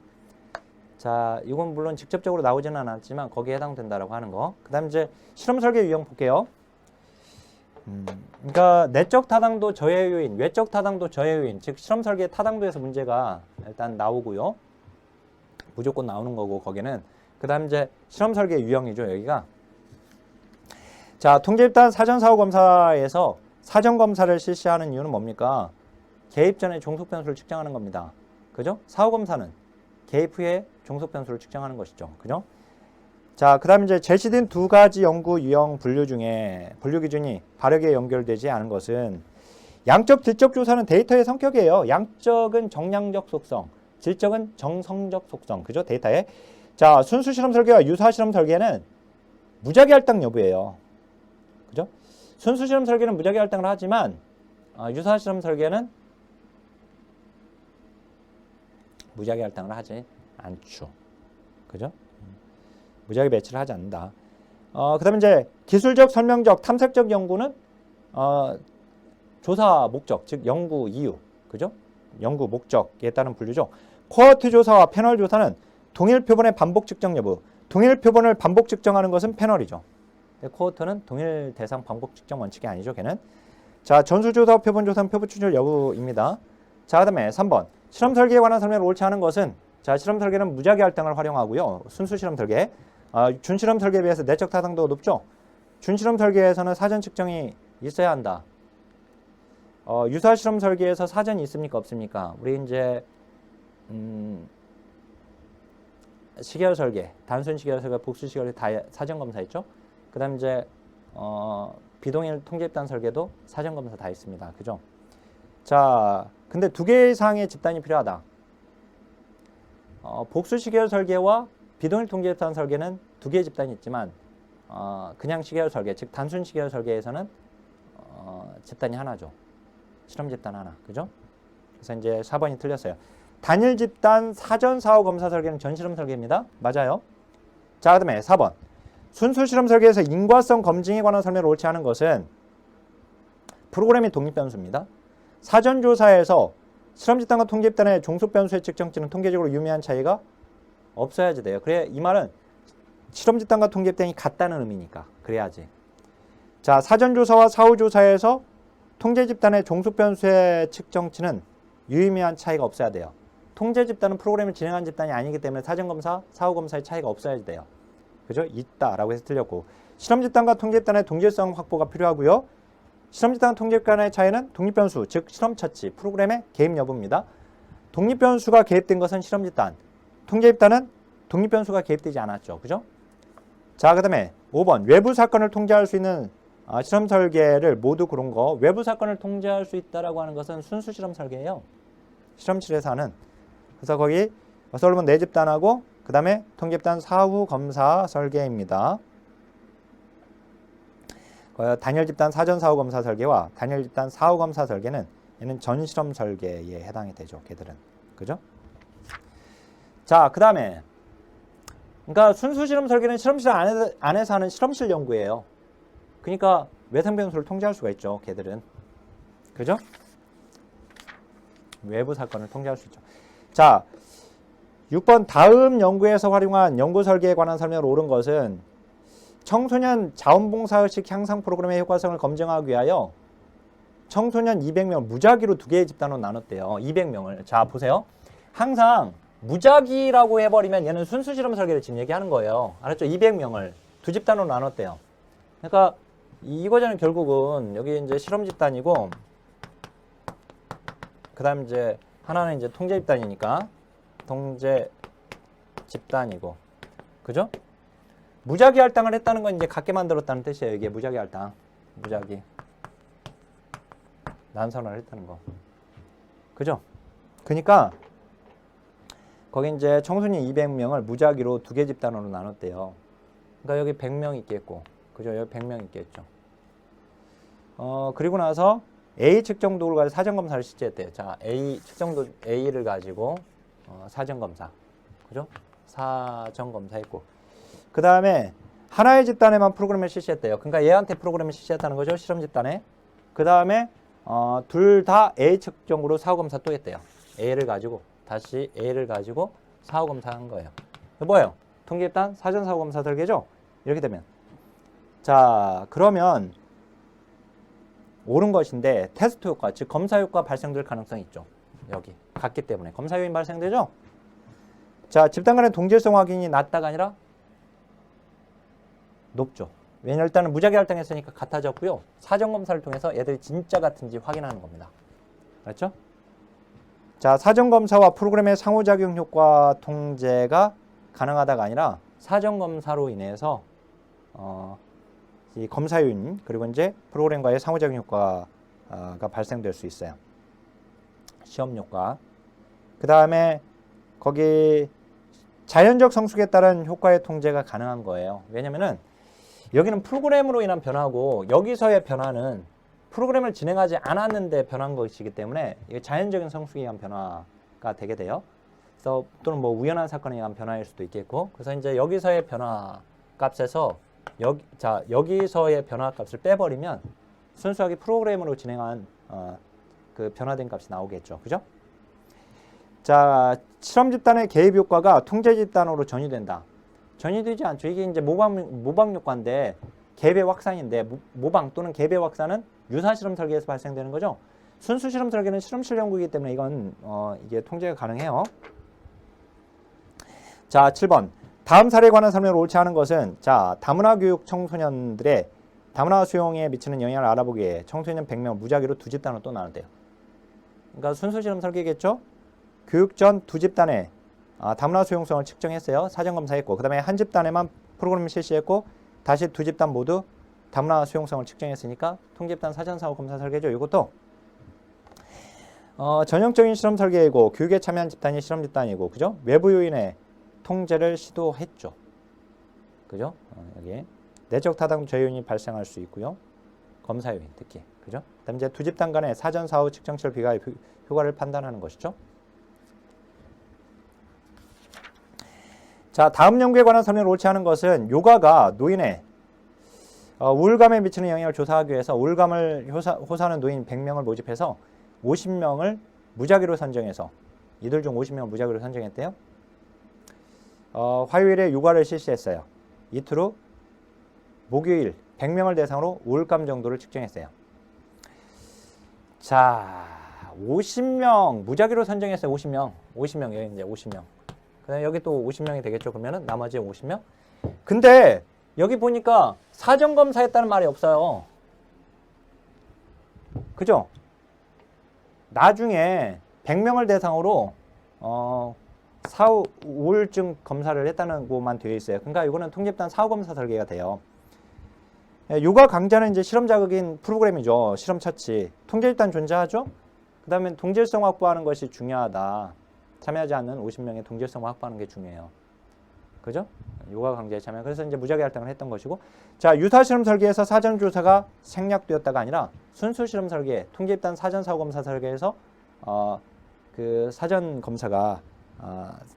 자, 이건 물론 직접적으로 나오지는 않았지만 거기에 해당된다라고 하는 거. 그 다음 이제 실험 설계 유형 볼게요. 그러니까 내적 타당도 저해 요인, 외적 타당도 저해 요인, 즉 실험 설계 타당도에서 문제가 일단 나오고요. 무조건 나오는 거고 거기는. 그다음 이제 실험 설계 유형이죠, 여기가. 자, 통제 집단 사전 사후 검사에서 사전 검사를 실시하는 이유는 뭡니까? 개입 전에 종속 변수를 측정하는 겁니다. 그죠? 사후 검사는 개입 후에 종속 변수를 측정하는 것이죠. 그죠? 자, 그 다음에 이제 제시된 두 가지 연구 유형 분류 중에 분류 기준이 바르게 연결되지 않은 것은 양적, 질적 조사는 데이터의 성격이에요. 양적은 정량적 속성, 질적은 정성적 속성. 그죠? 데이터에. 자, 순수 실험 설계와 유사 실험 설계는 무작위 할당 여부예요. 그죠? 순수 실험 설계는 무작위 할당을 하지만 유사 실험 설계는 무작위 할당을 하지 않죠. 그죠? 무작위 배치를 하지 않는다. 그 다음에 이제 기술적, 설명적, 탐색적 연구는 조사 목적, 즉 연구 이유, 그죠? 연구 목적에 따른 분류죠. 코어트 조사와 패널 조사는 동일 표본의 반복 측정 여부. 동일 표본을 반복 측정하는 것은 패널이죠. 코어트는 동일 대상 반복 측정 원칙이 아니죠, 걔는. 자, 전수조사, 표본 조사는 표본 추출 여부입니다. 자, 그 다음에 3번. 실험 설계에 관한 설명을 옳지 않은 것은, 자, 실험 설계는 무작위 할당을 활용하고요. 순수 실험 설계. 준실험 설계에 비해서 내적 타당도가 높죠. 준실험 설계에서는 사전 측정이 있어야 한다. 유사 실험 설계에서 사전이 있습니까? 없습니까? 우리 이제 시계열 설계, 단순 시계열 설계, 복수 시계열 다 사전 검사했죠. 그다음 이제 비동일 통계 집단 설계도 사전 검사 다 있습니다. 그죠? 자, 근데 두 개 이상의 집단이 필요하다. 복수 시계열 설계와 비동일 통계 집단 설계는 두 개의 집단이 있지만 그냥 시계열 설계, 즉 단순 시계열 설계에서는 집단이 하나죠. 실험 집단 하나. 그죠? 그래서 이제 4번이 틀렸어요. 단일 집단 사전 사후 검사 설계는 전실험 설계입니다. 맞아요. 자, 그다음에 4번. 순수 실험 설계에서 인과성 검증에 관한 설명을 옳지 않은 것은 프로그램의 독립 변수입니다. 사전 조사에서 실험 집단과 통계 집단의 종속 변수의 측정치는 통계적으로 유의미한 차이가 없어야지 돼요. 그래, 이 말은 실험 집단과 통계 집단이 같다는 의미니까. 그래야지. 자, 사전 조사와 사후 조사에서 통제 집단의 종속 변수의 측정치는 유의미한 차이가 없어야 돼요. 통제 집단은 프로그램을 진행한 집단이 아니기 때문에 사전 검사, 사후 검사의 차이가 없어야 돼요. 그죠? 있다라고 해서 틀렸고, 실험 집단과 통제 집단의 동질성 확보가 필요하고요. 실험 집단과 통제 집단의 차이는 독립 변수, 즉 실험 처치, 프로그램의 개입 여부입니다. 독립 변수가 개입된 것은 실험 집단, 통제 집단은 독립 변수가 개입되지 않았죠. 그죠? 자, 그다음에 5번. 외부 사건을 통제할 수 있는 실험 설계를 모두 그런 거. 외부 사건을 통제할 수 있다라고 하는 것은 순수 실험 설계예요. 실험실에서 하는. 그래서 거기 솔로몬 4집단하고 그 다음에 통계집단 사후 검사 설계입니다. 단일 집단 사전 사후 검사 설계와 단일 집단 사후 검사 설계는 얘는 전실험 설계에 해당이 되죠. 걔들은. 그죠? 자, 그 다음에 그러니까 순수 실험 설계는 실험실 안에서 하는 실험실 연구예요. 그러니까 외상 변수를 통제할 수가 있죠. 걔들은. 그죠? 외부 사건을 통제할 수 있죠. 자, 6번. 다음 연구에서 활용한 연구 설계에 관한 설명을 옳은 것은 청소년 자원봉사의식 향상 프로그램의 효과성을 검증하기 위하여 청소년 200명 무작위로 두 개의 집단으로 나눴대요. 200명을. 자, 보세요. 항상 무작위라고 해버리면 얘는 순수 실험 설계를 지금 얘기하는 거예요. 알았죠? 200명을 두 집단으로 나눴대요. 그러니까 이거는 결국은 여기 이제 실험 집단이고, 그 다음 이제 하나는 이제 통제 집단이니까 통제 집단이고, 그죠? 무작위 할당을 했다는 건 이제 같게 만들었다는 뜻이에요. 이게 무작위 할당, 무작위 난선을 했다는 거, 그죠? 그러니까 거기 이제 청소년 200명을 무작위로 두 개 집단으로 나눴대요. 그러니까 여기 100명 있겠고, 그죠? 여기 100명 있겠죠. 그리고 나서 A 측정도를 가지고 사전검사를 실시했대요. 자, A 측정도 A를 가지고 사전검사, 그죠? 사전검사 했고, 그 다음에 하나의 집단에만 프로그램을 실시했대요. 그러니까 얘한테 프로그램을 실시했다는 거죠. 실험 집단에. 그 다음에 둘 다 A 측정으로 사후검사 또 했대요. A를 가지고 다시 A를 가지고 사후검사한 거예요. 뭐예요? 통계집단 사전 사후검사 설계죠. 이렇게 되면, 자, 그러면 옳은 것인데 테스트 효과, 즉 검사 효과 발생될 가능성이 있죠. 여기 같기 때문에 검사 요인 발생되죠. 자, 집단 간의 동질성 확인이 낮다가 아니라 높죠. 왜냐면 일단은 무작위 할당했으니까 같아졌고요. 사전 검사를 통해서 얘들이 진짜 같은지 확인하는 겁니다. 알았죠? 자, 사전 검사와 프로그램의 상호작용 효과 통제가 가능하다가 아니라 사전 검사로 인해서 이 검사 요인, 그리고 이제 프로그램과의 상호작용 효과가 발생될 수 있어요. 시험 효과. 그 다음에 거기 자연적 성숙에 따른 효과의 통제가 가능한 거예요. 왜냐면은 여기는 프로그램으로 인한 변화고, 여기서의 변화는 프로그램을 진행하지 않았는데 변한 것이기 때문에 이게 자연적인 성숙에 의한 변화가 되게 돼요. 그래서 또는 뭐 우연한 사건에 의한 변화일 수도 있겠고, 그래서 이제 여기서의 변화 값에서 여기서의 변화 값을 빼버리면 순수하게 프로그램으로 진행한 그 변화된 값이 나오겠죠. 그죠? 자, 실험 집단의 개입 효과가 통제 집단으로 전이된다. 전이되지 않죠. 이게 이제 모방 효과인데 개입의 확산인데, 모방 또는 개입의 확산은 유사 실험 설계에서 발생되는 거죠. 순수 실험 설계는 실험실 연구이기 때문에 이건 이게 통제가 가능해요. 자, 7번. 다음 사례에 관한 설명을 옳지 않은 것은, 자, 다문화 교육 청소년들의 다문화 수용에 미치는 영향을 알아보기 위해 청소년 100명 무작위로 두 집단으로 또 나눴대요. 그러니까 순수 실험 설계겠죠? 교육 전 두 집단에 다문화 수용성을 측정했어요. 사전 검사했고, 그 다음에 한 집단에만 프로그램을 실시했고, 다시 두 집단 모두 다문화 수용성을 측정했으니까 통집단 사전 사후 검사 설계죠. 이것도 전형적인 실험 설계이고 교육에 참여한 집단이 실험 집단이고, 그죠? 외부 요인의 통제를 시도했죠. 그죠? 여기 내적 타당 저해 요인이 발생할 수 있고요. 검사 요인 특히, 그죠? 그다음 이제 두 집단 간의 사전 사후 측정치를 비교해 효과를 판단하는 것이죠. 자, 다음 연구에 관한 설명을 옳지 않은 것은 요가가 노인의 우울감에 미치는 영향을 조사하기 위해서 우울감을 호소하는 노인 100명을 모집해서 50명을 무작위로 선정해서 이들 중 50명을 무작위로 선정했대요. 화요일에 요가를 실시했어요. 이틀 후 목요일 100명을 대상으로 우울감 정도를 측정했어요. 자, 50명 무작위로 선정했어요. 50명 여기 이제 50명. 그다음에 여기 또 50명이 되겠죠. 그러면은 나머지 50명. 근데 여기 보니까 사전 검사했다는 말이 없어요. 그죠? 나중에 100명을 대상으로 사후 우울증 검사를 했다는 것만 되어 있어요. 그러니까 이거는 통집단 사후 검사 설계가 돼요. 요가 강좌는 이제 실험 자극인 프로그램이죠. 실험 처치. 통제집단 존재하죠? 그 다음에 동질성 확보하는 것이 중요하다. 참여하지 않는 50명의 동질성 확보하는 게 중요해요. 그죠? 요가 강좌에 참여. 그래서 이제 무작위 할당을 했던 것이고. 자, 유사 실험 설계에서 사전 조사가 생략되었다가 아니라 순수 실험 설계, 통제집단 사전 사후 검사 설계에서 그 사전 검사가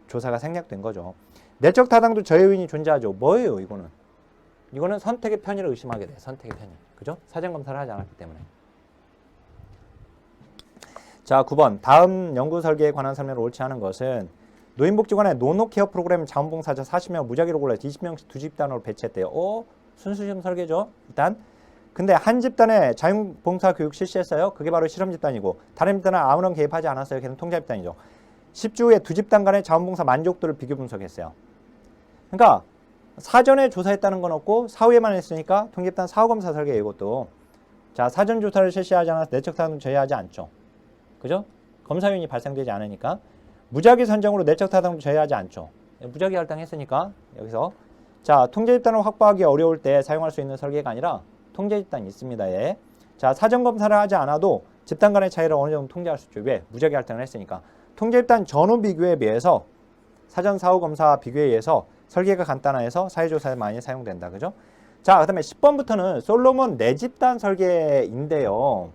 조사가 생략된 거죠. 내적 타당도 저해 요인이 존재하죠. 뭐예요, 이거는? 이거는 선택의 편의를 의심하게 돼. 선택의 편의. 그죠? 사전 검사를 하지 않았기 때문에. 자, 9번. 다음 연구 설계에 관한 설명을 옳지 않은 것은 노인복지관의 노노케어 프로그램 자원봉사자 40명 무작위로 골라서 20명씩 두 집단으로 배치했대요. 순수시험 설계죠. 일단. 근데 한 집단에 자원봉사 교육 실시했어요. 그게 바로 실험 집단이고, 다른 집단은 아무런 개입하지 않았어요. 걔는 통제 집단이죠. 10주 후에 두 집단 간의 자원봉사 만족도를 비교 분석했어요. 그러니까 사전에 조사했다는 건 없고 사후에만 했으니까 통집단 사후검사 설계 이것도. 자, 사전 조사를 실시하지 않아서 내적 타당을 제외하지 않죠. 그죠? 검사 요인이 발생되지 않으니까. 무작위 선정으로 내적 타당도 제외하지 않죠. 무작위 할당했으니까 여기서. 자, 통제 집단을 확보하기 어려울 때 사용할 수 있는 설계가 아니라 통제 집단이 있습니다. 예. 자, 사전 검사를 하지 않아도 집단 간의 차이를 어느 정도 통제할 수 있죠. 왜? 무작위 할당을 했으니까. 통제 집단 전후 비교에 비해서 사전 사후 검사 비교에 의해서 설계가 간단해서 사회조사에 많이 사용된다. 그죠? 자, 그 다음에 10번부터는 솔로몬 내집단 설계인데요.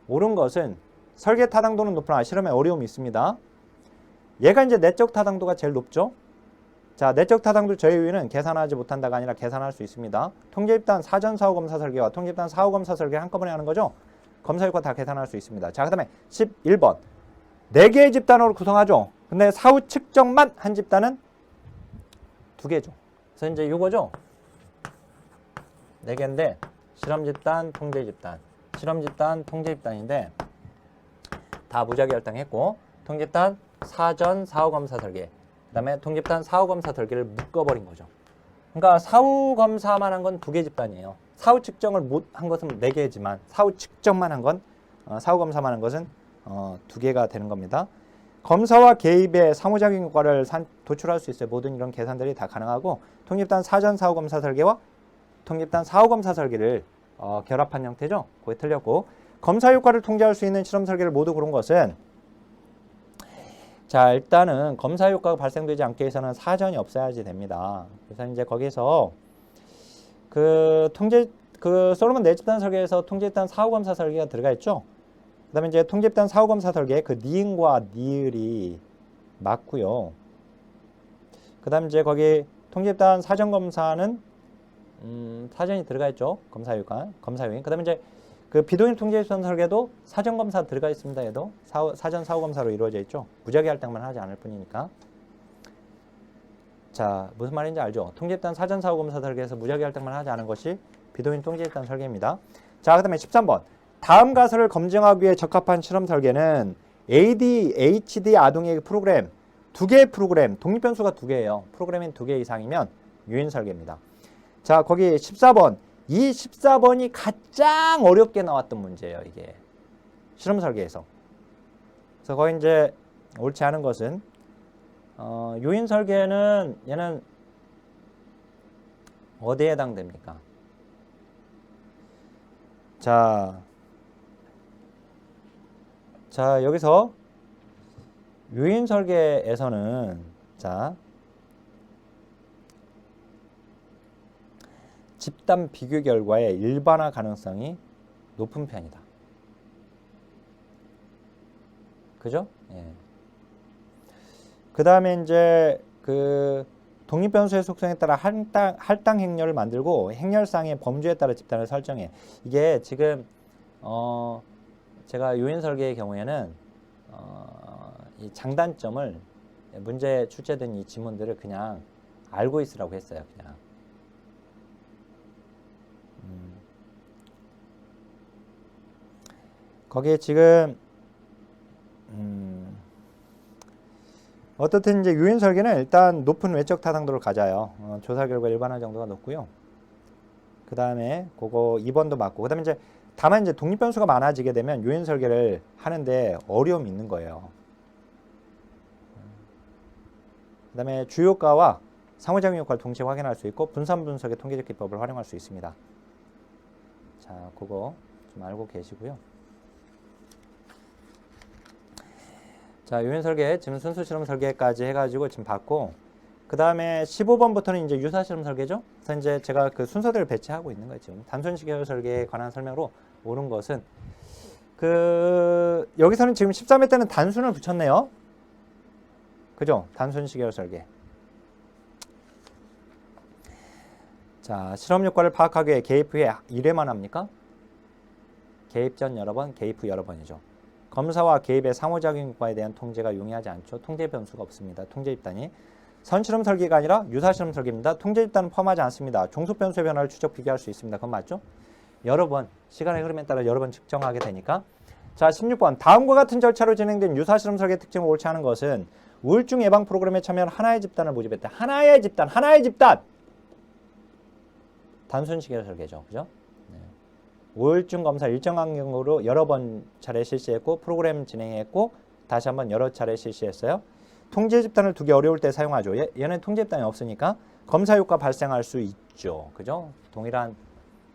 옳은 것은 설계 타당도는 높으나 실험에 어려움이 있습니다. 얘가 이제 내적 타당도가 제일 높죠. 자, 내적 타당도 저해 요인은 계산하지 못한다가 아니라 계산할 수 있습니다. 통제집단 사전 사후 검사 설계와 통제집단 사후 검사 설계 한꺼번에 하는 거죠. 검사 효과 다 계산할 수 있습니다. 자, 그 다음에 11번. 4개의 집단으로 구성하죠. 근데 사후 측정만 한 집단은 2개죠. 그래서 이제 이거죠. 4개인데 실험 집단, 통제 집단, 실험 집단, 통제 집단인데 다 무작위 할당했고, 통집단 사전 사후 검사 설계, 그 다음에 통집단 사후 검사 설계를 묶어버린 거죠. 그러니까 사후 검사만 한 건 2개 집단이에요. 사후 측정을 못 한 것은 4개지만 사후 측정만 한 건 사후 검사만 한 것은 2개가 되는 겁니다. 검사와 개입의 상호작용 효과를 도출할 수 있어요. 모든 이런 계산들이 다 가능하고, 통집단 사전 사후 검사 설계와 통집단 사후 검사 설계를 결합한 형태죠. 그게 틀렸고, 검사 효과를 통제할 수 있는 실험 설계를 모두 고른 것은, 자, 일단은 검사 효과가 발생되지 않게 위해서는 사전이 없어야지 됩니다. 그래서 이제 거기서 솔로몬 내집단 설계에서 통제집단 사후 검사 설계가 들어가 있죠. 그 다음에 이제 통제집단 사후 검사 설계, 그 니은과 니을이 맞고요. 그 다음에 이제 거기 통제집단 사전 검사는 사전이 들어가 있죠. 검사 효과, 검사 요인. 그 다음에 이제 그 비동일 통제집단 설계도 사전 검사 들어가 있습니다. 얘도 사전 사후 검사로 이루어져 있죠. 무작위 할당만 하지 않을 뿐이니까. 자, 무슨 말인지 알죠? 통제집단 사전 사후 검사 설계에서 무작위 할당만 하지 않은 것이 비동일 통제집단 설계입니다. 자, 그 다음에 13번. 다음 가설을 검증하기 위해 적합한 실험 설계는 ADHD 아동의 프로그램, 2개의 프로그램, 독립변수가 2개예요. 프로그램인 2개 이상이면 유인 설계입니다. 자, 거기 14번. 이 14번이 가장 어렵게 나왔던 문제예요. 이게 실험 설계에서. 그래서 거의 이제 옳지 않은 것은 요인 설계는 얘는 어디에 해당됩니까? 자, 여기서 요인 설계에서는 자, 집단 비교 결과의 일반화 가능성이 높은 편이다. 그죠? 예. 그 다음에 이제 그 독립변수의 속성에 따라 할당 행렬을 만들고 행렬상의 범주에 따라 집단을 설정해. 이게 지금 제가 요인 설계의 경우에는 이 장단점을 문제 출제된 이 지문들을 그냥 알고 있으라고 했어요. 그냥. 거기에 지금 어떻든 이제 요인 설계는 일단 높은 외적 타당도를 가져요. 조사 결과 일반화 정도가 높고요. 그 다음에 그거 2번도 맞고, 그 다음에 이제 다만 이제 독립 변수가 많아지게 되면 요인 설계를 하는데 어려움이 있는 거예요. 그 다음에 주요가와 상호작용 효과를 동시에 확인할 수 있고 분산 분석의 통계적 기법을 활용할 수 있습니다. 자, 그거 좀 알고 계시고요. 자, 요인 설계, 지금 순수 실험 설계까지 해가지고 지금 봤고, 그 다음에 15번부터는 이제 유사 실험 설계죠. 그래서 이제 제가 그 순서대로 배치하고 있는 거예요. 지금 단순 시계열 설계에 관한 설명으로 옳은 것은 여기서는 지금 13회 때는 단순을 붙였네요. 그죠? 단순 시계열 설계. 자, 실험 효과를 파악하기 위해 개입 후에 1회만 합니까? 개입 전 여러 번, 개입 후 여러 번이죠. 검사와 개입의 상호작용 효과에 대한 통제가 용이하지 않죠. 통제 변수가 없습니다. 통제 집단이. 선실험 설계가 아니라 유사실험 설계입니다. 통제 집단은 포함하지 않습니다. 종속 변수의 변화를 추적 비교할 수 있습니다. 그건 맞죠? 여러 번, 시간의 흐름에 따라 여러 번 측정하게 되니까. 자, 16번. 다음과 같은 절차로 진행된 유사실험 설계 특징을 옳지 않은 것은 우울증 예방 프로그램에 참여한 하나의 집단을 모집했다. 하나의 집단, 하나의 집단! 단순 시계열 설계죠. 그죠? 우울증 검사 일정 간격으로 여러 번 차례 실시했고 프로그램 진행했고 다시 한번 여러 차례 실시했어요. 통제 집단을 두기 어려울 때 사용하죠. 얘는 통제 집단이 없으니까 검사 효과 발생할 수 있죠. 그죠? 동일한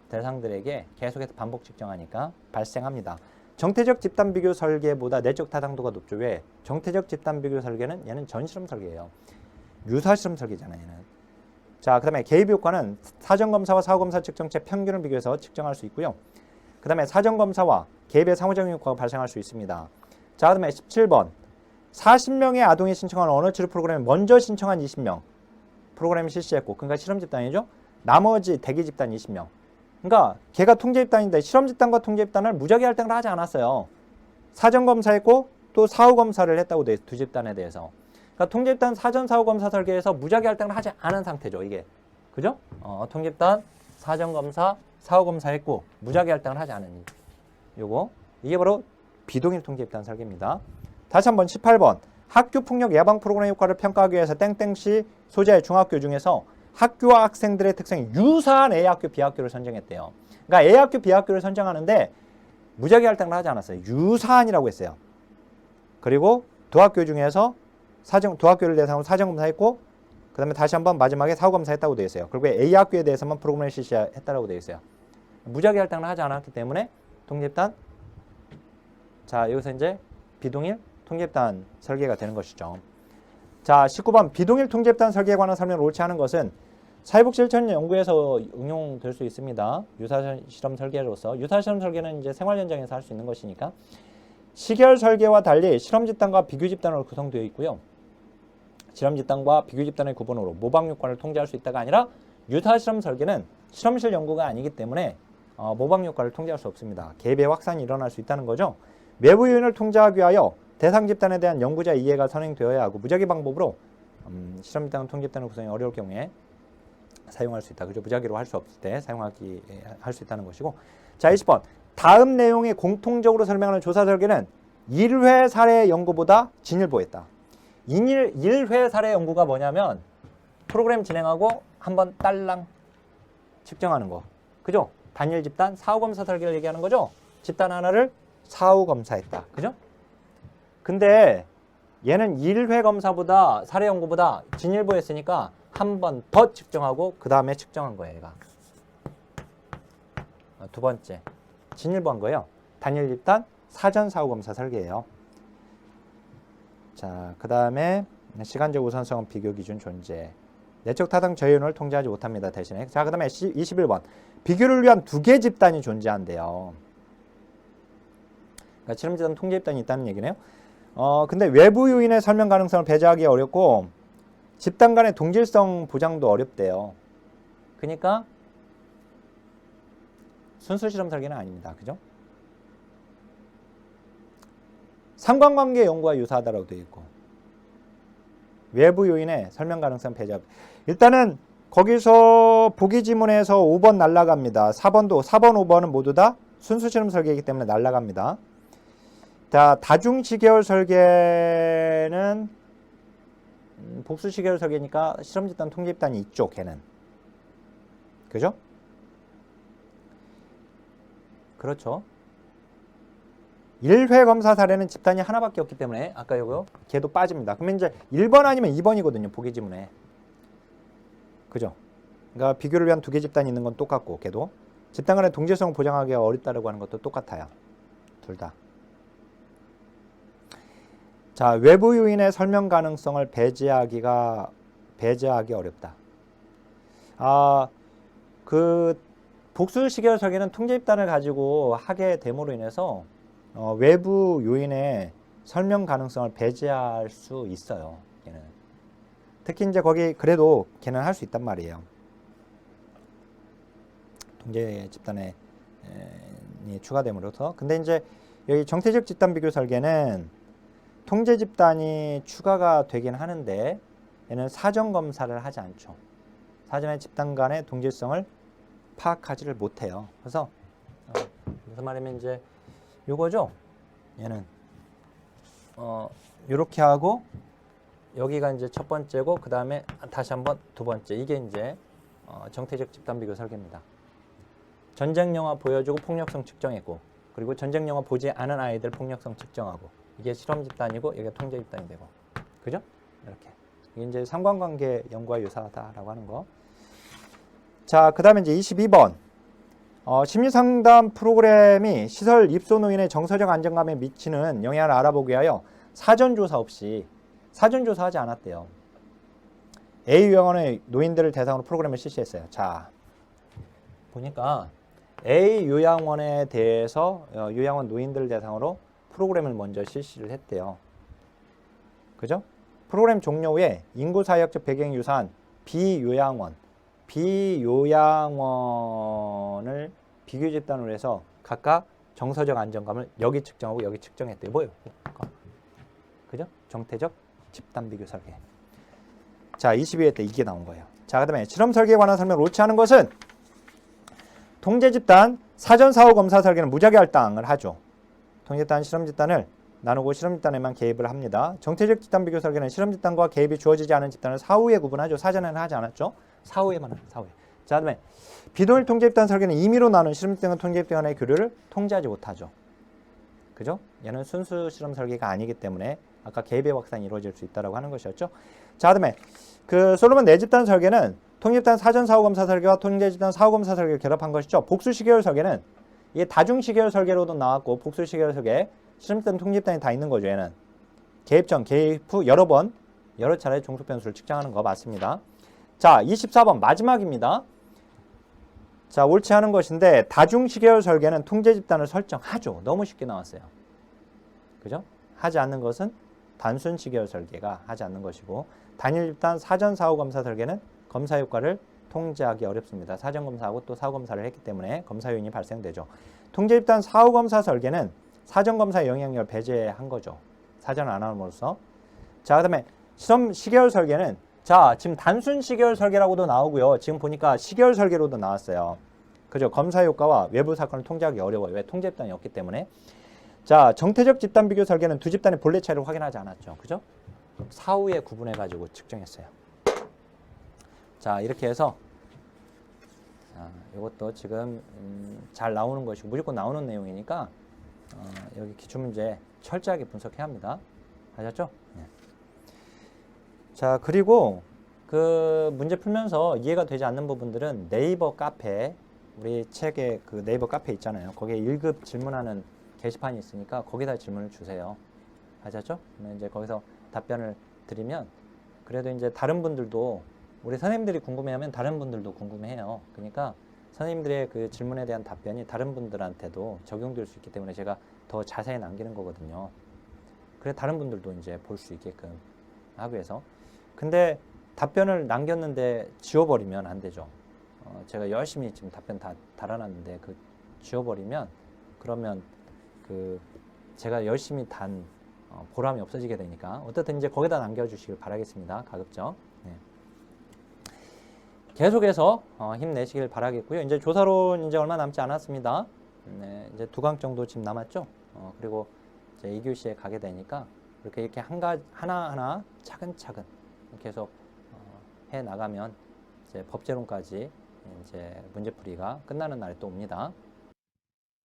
대상들에게 계속해서 반복 측정하니까 발생합니다. 정태적 집단 비교 설계보다 내적 타당도가 높죠. 왜? 정태적 집단 비교 설계는 얘는 전실험 설계예요. 유사실험 설계잖아요. 얘는. 자, 그 다음에 개입 효과는 사전검사와 사후검사 측정체 평균을 비교해서 측정할 수 있고요. 그 다음에 사전검사와 개입의 상호작용 효과가 발생할 수 있습니다. 자, 그 다음에 17번. 40명의 아동이 신청한 언어 치료 프로그램에 먼저 신청한 20명. 프로그램을 실시했고, 그러니까 실험 집단이죠. 나머지 대기 집단 20명. 그러니까 걔가 통제 집단인데 실험 집단과 통제 집단을 무작위 할당을 하지 않았어요. 사전검사했고 또 사후검사를 했다고 돼, 두 집단에 대해서. 그러니까 통제집단 사전 사후검사 설계에서 무작위 할당을 하지 않은 상태죠. 이게. 그죠? 통제집단 사전검사 사후검사 했고 무작위 할당을 하지 않은 요거. 이게 바로 비동일 통제집단 설계입니다. 다시 한번 18번. 학교폭력 예방 프로그램 효과를 평가하기 위해서 땡땡시 소재의 중학교 중에서 학교와 학생들의 특성이 유사한 A학교, B학교를 선정했대요. 그러니까 A학교, B학교를 선정하는데 무작위 할당을 하지 않았어요. 유사한이라고 했어요. 그리고 두 학교 중에서 두 학교를 대상으로 사전검사했고 그 다음에 다시 한번 마지막에 사후검사했다고 되어 있어요. 그리고 A학교에 대해서만 프로그램을 실시했다고 되어 있어요. 무작위 할당을 하지 않았기 때문에 통제집단, 자, 여기서 이제 비동일 통제집단 설계가 되는 것이죠. 자, 19번. 비동일 통제집단 설계에 관한 설명을 옳지 않은 것은 사회복지실천 연구에서 응용될 수 있습니다. 유사실험 설계로서. 유사실험 설계는 이제 생활 현장에서 할 수 있는 것이니까. 시계열 설계와 달리 실험 집단과 비교 집단으로 구성되어 있고요. 실험 집단과 비교 집단의 구분으로 모방 효과를 통제할 수 있다가 아니라 유사실험 설계는 실험실 연구가 아니기 때문에 모방 효과를 통제할 수 없습니다. 개입의 확산이 일어날 수 있다는 거죠. 외부 요인을 통제하기 위하여 대상 집단에 대한 연구자 이해가 선행되어야 하고 무작위 방법으로 실험 집단 통제 집단을 구성이 어려울 경우에 사용할 수 있다. 그죠? 무작위로 할 수 없을 때 할 수 있다는 것이고. 자, 20번. 다음 내용에 공통적으로 설명하는 조사 설계는 1회 사례 연구보다 진일보했다. 1회 사례 연구가 뭐냐면 프로그램 진행하고 한번 딸랑 측정하는 거. 그죠? 단일 집단 사후 검사 설계를 얘기하는 거죠. 집단 하나를 사후 검사했다. 그죠? 근데 얘는 1회 검사보다 사례 연구보다 진일보 했으니까 한 번 더 측정하고 그 다음에 측정한 거예요. 얘가. 두 번째 진일보 한 거예요. 단일 집단 사전 사후 검사 설계예요. 자, 그 다음에 시간적 우선성 비교 기준 존재. 내적 타당 저연을 통제하지 못합니다. 대신에. 자, 그 다음에 21번. 비교를 위한 두 개 집단이 존재한대요. 그러니까 실험 집단 통제 집단이 있다는 얘기네요. 근데 외부 요인의 설명 가능성을 배제하기 어렵고 집단 간의 동질성 보장도 어렵대요. 그러니까 순수 실험 설계는 아닙니다. 그죠? 상관관계 연구와 유사하다라고 되어 있고 외부 요인의 설명 가능성 배제하기. 일단은 거기서 보기 지문에서 5번 날라갑니다. 4번도 4번 5번은 모두 다 순수 실험 설계이기 때문에 날라갑니다. 자, 다중시계열 설계는 복수시계열 설계니까 실험집단 통제집단이 있죠. 걔는. 그죠? 그렇죠. 1회 검사 사례는 집단이 하나밖에 없기 때문에 아까 요거 걔도 빠집니다. 그러면 이제 1번 아니면 2번이거든요. 보기 지문에. 그죠? 그러니까 비교를 위한 두 개 집단이 있는 건 똑같고 걔도 집단 간의 동질성을 보장하기가 어렵다고 하는 것도 똑같아요. 둘 다. 자, 외부 요인의 설명 가능성을 배제하기 어렵다. 그 복수 시계열 설계는 통제 집단을 가지고 하게 됨으로 인해서 외부 요인의 설명 가능성을 배제할 수 있어요. 걔는. 특히 이제 거기 그래도 걔는 할 수 있단 말이에요. 통제 집단에 추가됨으로써. 근데 이제 여기 정태적 집단 비교 설계는 통제 집단이 추가가 되긴 하는데 얘는 사전 검사를 하지 않죠. 사전에 집단 간의 동질성을 파악하지를 못해요. 그래서 무슨 말이면 이제 요거죠. 얘는 요렇게 하고 여기가 이제 첫 번째고 그 다음에 다시 한번 두 번째. 이게 이제 정태적 집단 비교 설계입니다. 전쟁 영화 보여주고 폭력성 측정했고 그리고 전쟁 영화 보지 않은 아이들 폭력성 측정하고 이게 실험 집단이고 이게 통제 집단이 되고 그죠? 이렇게 이게 이제 상관관계 연구와 유사하다라고 하는 거. 자, 그 다음에 이제 22번 심리상담 프로그램이 시설 입소 노인의 정서적 안정감에 미치는 영향을 알아보기 위하여 사전조사 없이 사전조사하지 않았대요. A 요양원의 노인들을 대상으로 프로그램을 실시했어요. 자, 보니까 A 요양원에 대해서 요양원 노인들을 대상으로 프로그램을 먼저 실시를 했대요. 그죠? 프로그램 종료 후에 인구사회학적 배경이 유사한 비요양원을 비교 집단으로 해서 각각 정서적 안정감을 여기 측정하고 여기 측정했대요. 뭐예요? 그죠? 정태적 집단 비교 설계. 자, 22회 때 이게 나온 거예요. 자, 그 다음에 실험 설계에 관한 설명을 옳지 않은 것은 통제 집단 사전 사후 검사 설계는 무작위 할당을 하죠. 통제 집단 실험 집단을 나누고 실험 집단에만 개입을 합니다. 정태적 집단 비교 설계는 실험 집단과 개입이 주어지지 않은 집단을 사후에 구분하죠. 사전에는 하지 않았죠. 사후에만 하는 사후에. 자, 그다음에 비동일 통제 집단 설계는 임의로 나눈 실험 집단과 통제 집단 간의 교류를 통제하지 못하죠. 그죠? 얘는 순수 실험 설계가 아니기 때문에 아까 개입의 확산이 이루어질 수 있다라고 하는 것이었죠. 자, 그다음에 그 솔로몬 네 집단 설계는 통제 집단 사전 사후 검사 설계와 통제 집단 사후 검사 설계를 결합한 것이죠. 복수 시계열 설계는 이게 다중 시계열 설계로도 나왔고 복수 시계열 설계 실험 집단 통제 집단이 다 있는 거죠. 얘는 개입 전 개입 후 여러 차례 종속 변수를 측정하는 거 맞습니다. 자, 24번 마지막입니다. 자, 옳지 않은 것인데 다중 시계열 설계는 통제 집단을 설정하죠. 너무 쉽게 나왔어요. 그죠? 하지 않는 것은 단순 시계열 설계가 하지 않는 것이고 단일 집단 사전 사후 검사 설계는 검사 효과를 통제하기 어렵습니다. 사전 검사하고 또 사후 검사를 했기 때문에 검사 요인이 발생되죠. 통제 집단 사후 검사 설계는 사전 검사의 영향력을 배제한 거죠. 사전을 안 함으로써. 자, 그다음에 실험 시계열 설계는 자, 지금 단순 시계열 설계라고도 나오고요. 지금 보니까 시계열 설계로도 나왔어요. 그죠? 검사 효과와 외부 사건을 통제하기 어려워요. 왜? 통제 집단이 없기 때문에. 자, 정태적 집단 비교 설계는 두 집단의 본래 차이를 확인하지 않았죠. 그죠? 사후에 구분해 가지고 측정했어요. 자, 이렇게 해서 자, 이것도 지금 잘 나오는 것이고 무조건 나오는 내용이니까 여기 기출문제 철저하게 분석해야 합니다. 아셨죠? 네. 자, 그리고 그 문제 풀면서 이해가 되지 않는 부분들은 네이버 카페, 우리 책에 그 네이버 카페 있잖아요. 거기에 1급 질문하는 게시판이 있으니까 거기다 질문을 주세요. 아셨죠? 이제 거기서 답변을 드리면 그래도 이제 다른 분들도 우리 선생님들이 궁금해하면 다른 분들도 궁금해해요. 그러니까 선생님들의 그 질문에 대한 답변이 다른 분들한테도 적용될 수 있기 때문에 제가 더 자세히 남기는 거거든요. 그래 다른 분들도 이제 볼 수 있게끔 하기 위해서. 근데 답변을 남겼는데 지워버리면 안 되죠. 제가 열심히 지금 답변 다 달아놨는데 그 지워버리면 그러면 그 제가 열심히 단 보람이 없어지게 되니까 어쨌든 이제 거기다 남겨주시길 바라겠습니다. 가급적. 네. 계속해서 힘내시길 바라겠고요. 이제 조사론 이제 얼마 남지 않았습니다. 네, 이제 2강 정도 지금 남았죠. 그리고 이제 2교시에 가게 되니까 이렇게 하나하나 차근차근 계속 해 나가면 이제 법제론까지 이제 문제풀이가 끝나는 날이 또 옵니다.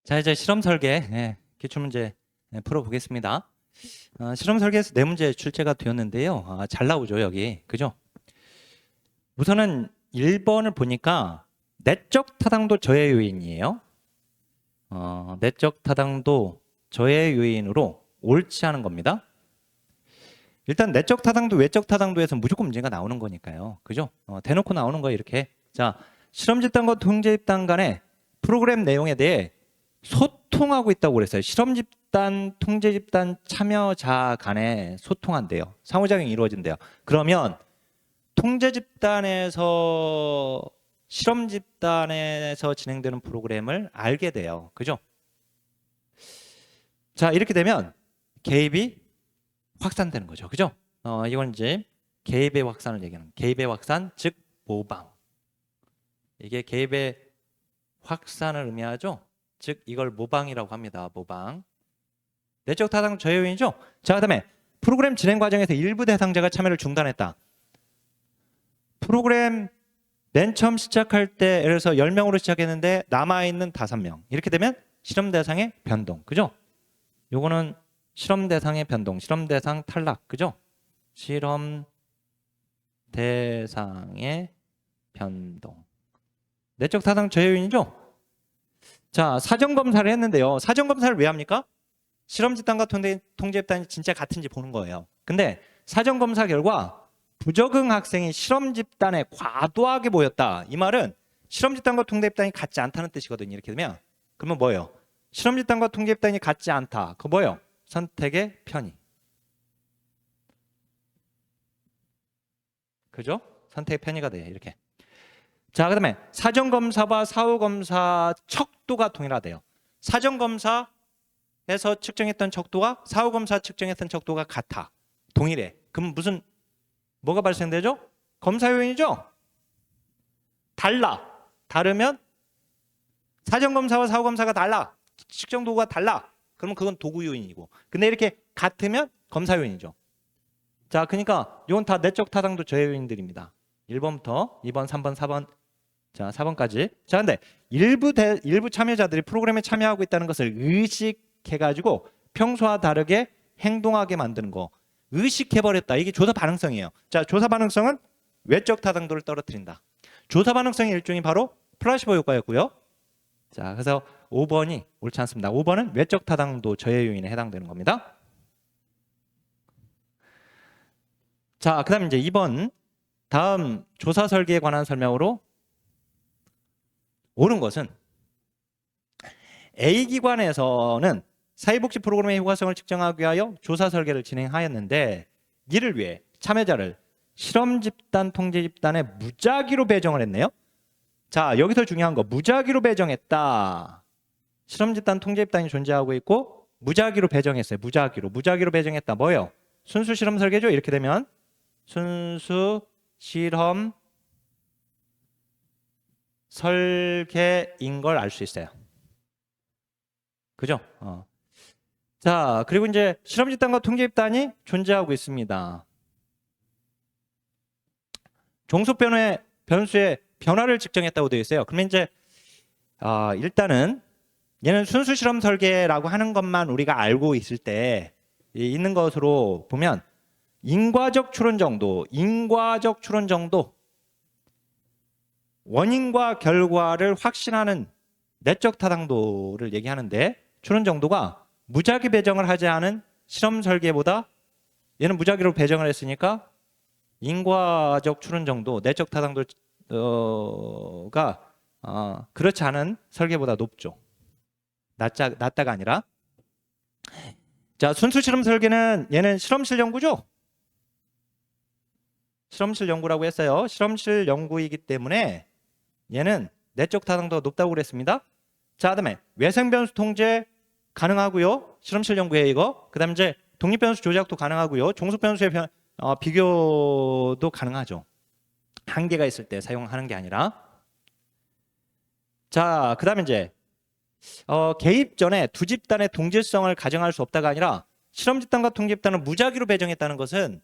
자, 이제 실험 설계 기출문제 풀어보겠습니다. 실험 설계에서 4문제 출제가 되었는데요. 잘 나오죠, 여기. 그죠? 우선은 1번을 보니까 내적 타당도 저해 요인이에요. 내적 타당도 저해 요인으로 옳지 않은 겁니다. 일단 내적 타당도, 외적 타당도에서 무조건 문제가 나오는 거니까요. 그죠? 대놓고 나오는 거예요, 이렇게. 자, 실험 집단과 통제 집단 간의 프로그램 내용에 대해 소통하고 있다고 그랬어요. 실험 집단, 통제 집단 참여자 간에 소통한대요. 상호작용이 이루어진대요. 그러면 통제 집단에서 실험 집단에서 진행되는 프로그램을 알게 돼요. 그죠? 자, 이렇게 되면 개입이 확산되는 거죠. 그죠? 이건 이제 개입의 확산을 얘기하는 개입의 확산, 즉 모방. 이게 개입의 확산을 의미하죠. 즉 이걸 모방이라고 합니다. 모방. 내적 타당 저해 요인이죠. 자, 그다음에 프로그램 진행 과정에서 일부 대상자가 참여를 중단했다. 프로그램 맨 처음 시작할 때 예를 들어서 10명으로 시작했는데 남아있는 5명. 이렇게 되면 실험 대상의 변동. 그죠? 요거는 실험 대상의 변동, 실험 대상 탈락. 그죠? 실험 대상의 변동. 내적 타당 저해 요인이죠? 자, 사전검사를 했는데요. 사전검사를 왜 합니까? 실험 집단과 통제 집단이 진짜 같은지 보는 거예요. 근데 사전검사 결과 부적응 학생이 실험 집단에 과도하게 모였다. 이 말은 실험 집단과 통제 집단이 같지 않다는 뜻이거든요. 이렇게 되면 그러면 뭐예요? 실험 집단과 통제 집단이 같지 않다. 그거 뭐예요? 선택의 편의. 그죠? 선택의 편의가 돼. 이렇게. 자, 그다음에 사전검사와 사후검사 척도가 동일하대요. 사전검사에서 측정했던 척도가 사후검사 측정했던 척도가 같아. 동일해. 그럼 뭐가 발생되죠? 검사 요인이죠? 달라. 다르면 사전검사와 사후검사가 달라. 측정도가 달라. 그러면 그건 도구 요인이고. 근데 이렇게 같으면 검사 요인이죠. 자, 그러니까 이건 다 내적 타당도 저해 요인들입니다. 1번부터 2번, 3번, 4번. 자, 4번까지. 자, 근데 일부 참여자들이 프로그램에 참여하고 있다는 것을 의식해가지고 평소와 다르게 행동하게 만드는 거. 의식해버렸다. 이게 조사 반응성이에요. 자, 조사 반응성은 외적 타당도를 떨어뜨린다. 조사 반응성의 일종이 바로 플라시보 효과였고요. 자, 그래서 5번이 옳지 않습니다. 5번은 외적 타당도 저해 요인에 해당되는 겁니다. 자, 그 다음 이제 2번. 다음 조사 설계에 관한 설명으로 옳은 것은 A기관에서는 사회복지 프로그램의 효과성을 측정하기 위하여 조사 설계를 진행하였는데 이를 위해 참여자를 실험 집단, 통제 집단에 무작위로 배정을 했네요. 자, 여기서 중요한 거 무작위로 배정했다. 실험 집단, 통제 집단이 존재하고 있고 무작위로 배정했어요. 무작위로 배정했다. 뭐예요? 순수 실험 설계죠. 이렇게 되면 순수 실험 설계인 걸 알 수 있어요. 그죠? 자, 그리고 이제 실험 집단과 통제 집단이 존재하고 있습니다. 종속 변수의 변화를 측정했다고 되어 있어요. 그러면 이제 일단은 얘는 순수 실험 설계라고 하는 것만 우리가 알고 있을 때 있는 것으로 보면 인과적 추론 정도, 원인과 결과를 확신하는 내적 타당도를 얘기하는데 추론 정도가 무작위 배정을 하지 않은 실험 설계보다 얘는 무작위로 배정을 했으니까 인과적 추론 정도, 내적 타당도가 그렇지 않은 설계보다 높죠. 낮다가 아니라. 자, 순수 실험 설계는 얘는 실험실 연구죠. 실험실 연구라고 했어요. 실험실 연구이기 때문에 얘는 내적 타당도가 높다고 그랬습니다. 자, 그다음에 외생 변수 통제 가능하고요. 실험실 연구에 이거. 그다음에 이제 독립 변수 조작도 가능하고요. 종속 변수의 비교도 가능하죠. 한계가 있을 때 사용하는 게 아니라. 자, 그다음에 이제 개입 전에 두 집단의 동질성을 가정할 수 없다가 아니라 실험 집단과 통제 집단을 무작위로 배정했다는 것은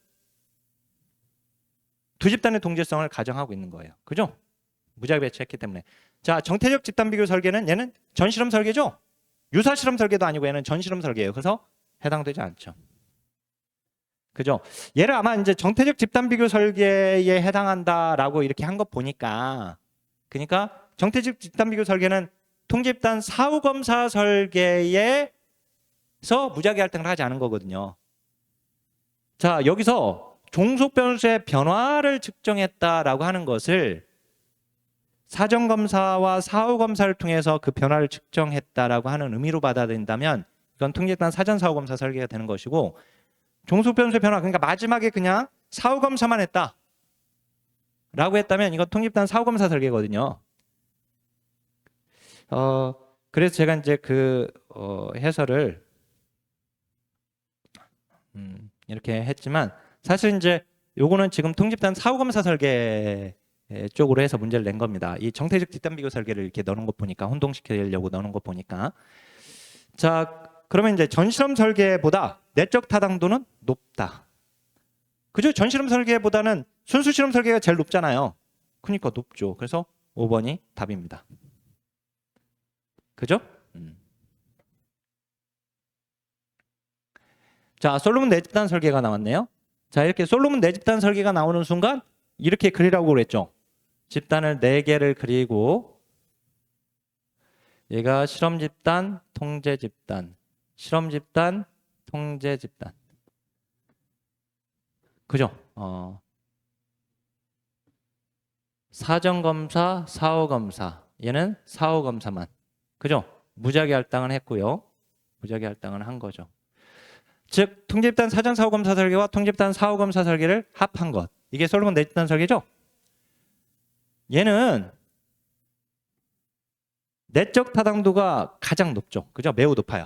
두 집단의 동질성을 가정하고 있는 거예요. 그죠? 무작위 배치했기 때문에. 자, 정태적 집단 비교 설계는 얘는 전실험 설계죠? 유사 실험 설계도 아니고 얘는 전실험 설계예요. 그래서 해당되지 않죠. 그죠? 얘를 아마 이제 정태적 집단 비교 설계에 해당한다라고 이렇게 한 것 보니까 그러니까 정태적 집단 비교 설계는 통집단 사후 검사 설계에서 무작위 할당을 하지 않은 거거든요. 자, 여기서 종속 변수의 변화를 측정했다라고 하는 것을 사전 검사와 사후 검사를 통해서 그 변화를 측정했다라고 하는 의미로 받아들인다면 이건 통집단 사전 사후 검사 설계가 되는 것이고 종속 변수의 변화 그러니까 마지막에 그냥 사후 검사만 했다라고 했다면 이건 통집단 사후 검사 설계거든요. 그래서 제가 이제 해설을 이렇게 했지만 사실 이제 요거는 지금 통집단 사후검사 설계 쪽으로 해서 문제를 낸 겁니다. 이 정태적 집단 비교 설계를 이렇게 넣는 것 보니까 혼동시키려고 넣는 것 보니까 자 그러면 이제 전실험 설계보다 내적 타당도는 높다. 그죠? 전실험 설계보다는 순수 실험 설계가 제일 높잖아요. 그러니까 높죠. 그래서 5번이 답입니다. 그죠? 자, 솔로몬 내집단 설계가 나왔네요. 자, 이렇게 솔로몬 내집단 설계가 나오는 순간 이렇게 그리라고 그랬죠. 집단을 4개를 그리고 얘가 실험 집단, 통제 집단, 실험 집단, 통제 집단. 그죠? 사전 검사, 사후 검사. 얘는 사후 검사만. 그죠? 무작위 할당을 했고요. 무작위 할당을 한 거죠. 즉 통집단 사전 사후 검사 설계와 통집단 사후 검사 설계를 합한 것. 이게 솔로몬 내집단 설계죠? 얘는 내적 타당도가 가장 높죠. 그죠? 매우 높아요.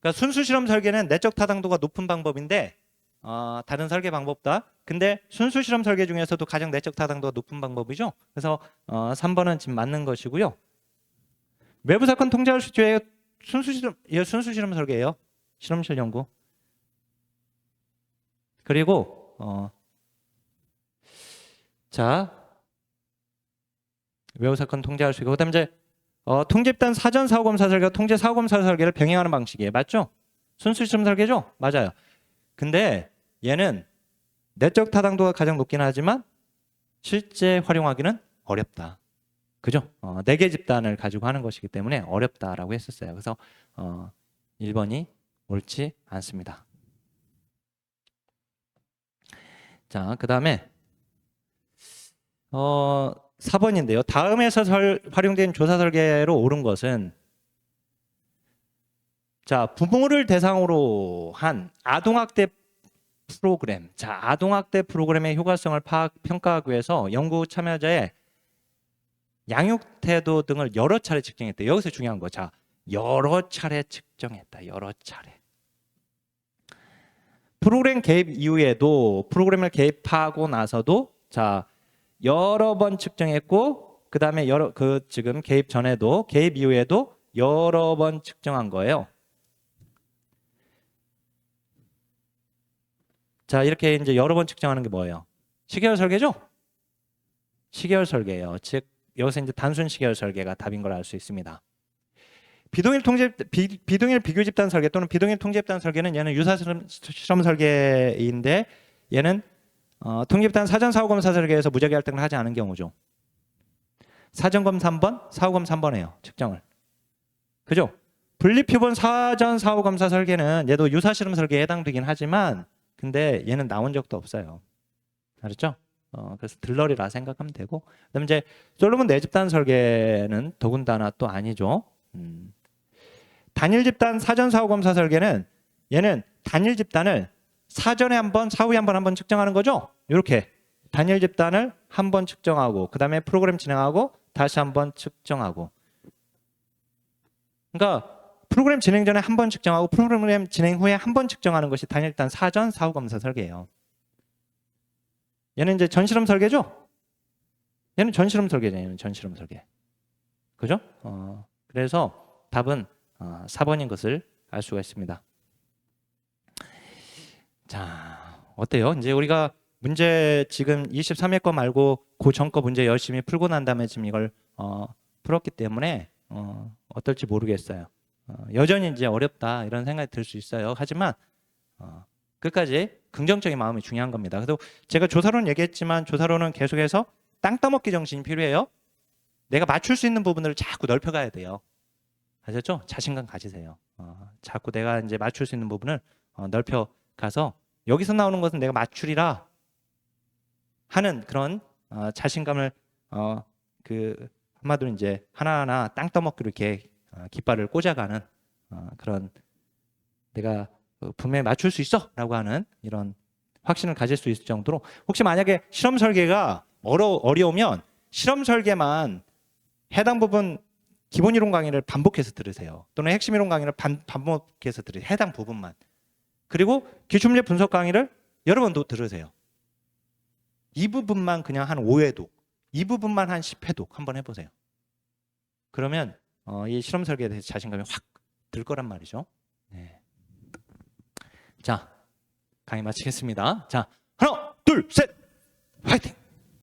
그러니까 순수 실험 설계는 내적 타당도가 높은 방법인데 다른 설계 방법보다. 근데 순수 실험 설계 중에서도 가장 내적 타당도가 높은 방법이죠. 그래서 3번은 지금 맞는 것이고요. 외부 사건 통제할 수 있죠. 순수 실험 설계예요. 실험실 연구. 그리고 자 외부 사건 통제할 수 있고 그다음에 이제 통집단 사전 사후 검사 설계와 통제 사후 검사 설계를 병행하는 방식이에요. 맞죠? 순수 실험 설계죠? 맞아요. 근데 얘는 내적 타당도가 가장 높긴 하지만 실제 활용하기는 어렵다. 그죠? 4개 집단을 가지고 하는 것이기 때문에 어렵다라고 했었어요. 그래서 1번이 옳지 않습니다. 자, 그 다음에 4번인데요. 다음에서 활용된 조사 설계로 옳은 것은 자, 부모를 대상으로 한 아동학대 프로그램. 자, 아동학대 프로그램의 효과성을 평가하기 위해서 연구 참여자의 양육 태도 등을 여러 차례 측정했다. 여기서 중요한 거. 자, 여러 차례 측정했다. 여러 차례. 프로그램 개입 이후에도 프로그램을 개입하고 나서도 자, 여러 번 측정했고 그다음에 지금 개입 전에도 개입 이후에도 여러 번 측정한 거예요. 자, 이렇게 이제 여러 번 측정하는 게 뭐예요? 시계열 설계죠? 시계열 설계예요. 즉 여기서 이제 단순 시계열 설계가 답인 걸 알 수 있습니다. 비동일 비교 집단 설계 또는 비동일 통제 집단 설계는 얘는 유사 실험 설계인데 얘는 통제 집단 사전 사후 검사 설계에서 무작위 할당을 하지 않은 경우죠. 사전 검사 3번, 사후 검사 3번이에요. 측정을. 그죠? 분리표본 사전 사후 검사 설계는 얘도 유사 실험 설계에 해당되긴 하지만 근데 얘는 나온 적도 없어요. 알았죠? 그래서 들러리라 생각하면 되고 그다음에 이제 솔로몬 내집단 설계는 더군다나 또 아니죠. 단일 집단 사전 사후 검사 설계는 얘는 단일 집단을 사전에 한번 사후에 한번 측정하는 거죠. 이렇게 단일 집단을 한번 측정하고 그 다음에 프로그램 진행하고 다시 한번 측정하고 그러니까 프로그램 진행 전에 한번 측정하고 프로그램 진행 후에 한번 측정하는 것이 단일 집단 사전 사후 검사 설계예요. 얘는 이제 전실험 설계죠. 얘는 전실험 설계잖아요. 얘는 전실험 설계. 그죠? 그래서 답은 4번인 것을 알 수가 있습니다. 자, 어때요? 이제 우리가 문제 지금 23회 거 말고 그 전 거 문제 열심히 풀고 난 다음에 지금 이걸 풀었기 때문에 어떨지 모르겠어요. 여전히 이제 어렵다 이런 생각이 들 수 있어요. 하지만 끝까지 긍정적인 마음이 중요한 겁니다. 그래도 제가 조사론 얘기했지만 조사론은 계속해서 땅 따먹기 정신이 필요해요. 내가 맞출 수 있는 부분을 자꾸 넓혀가야 돼요. 아셨죠? 자신감 가지세요. 자꾸 내가 이제 맞출 수 있는 부분을 넓혀가서 여기서 나오는 것은 내가 맞추리라 하는 그런 자신감을 그 한마디로 이제 하나하나 땅 따먹기로 이렇게 깃발을 꽂아가는 그런 내가 분명히 맞출 수 있어라고 하는 이런 확신을 가질 수 있을 정도로 혹시 만약에 실험 설계가 어려우면 실험 설계만 해당 부분 기본 이론 강의를 반복해서 들으세요. 또는 핵심 이론 강의를 반복해서 들으세요. 해당 부분만. 그리고 기출문제 분석 강의를 여러 번 더 들으세요. 이 부분만 그냥 한 5회독, 이 부분만 한 10회독 한번 해보세요. 그러면 이 실험 설계에 대해서 자신감이 확 들 거란 말이죠. 네. 자, 강의 마치겠습니다. 자, 하나, 둘, 셋, 화이팅!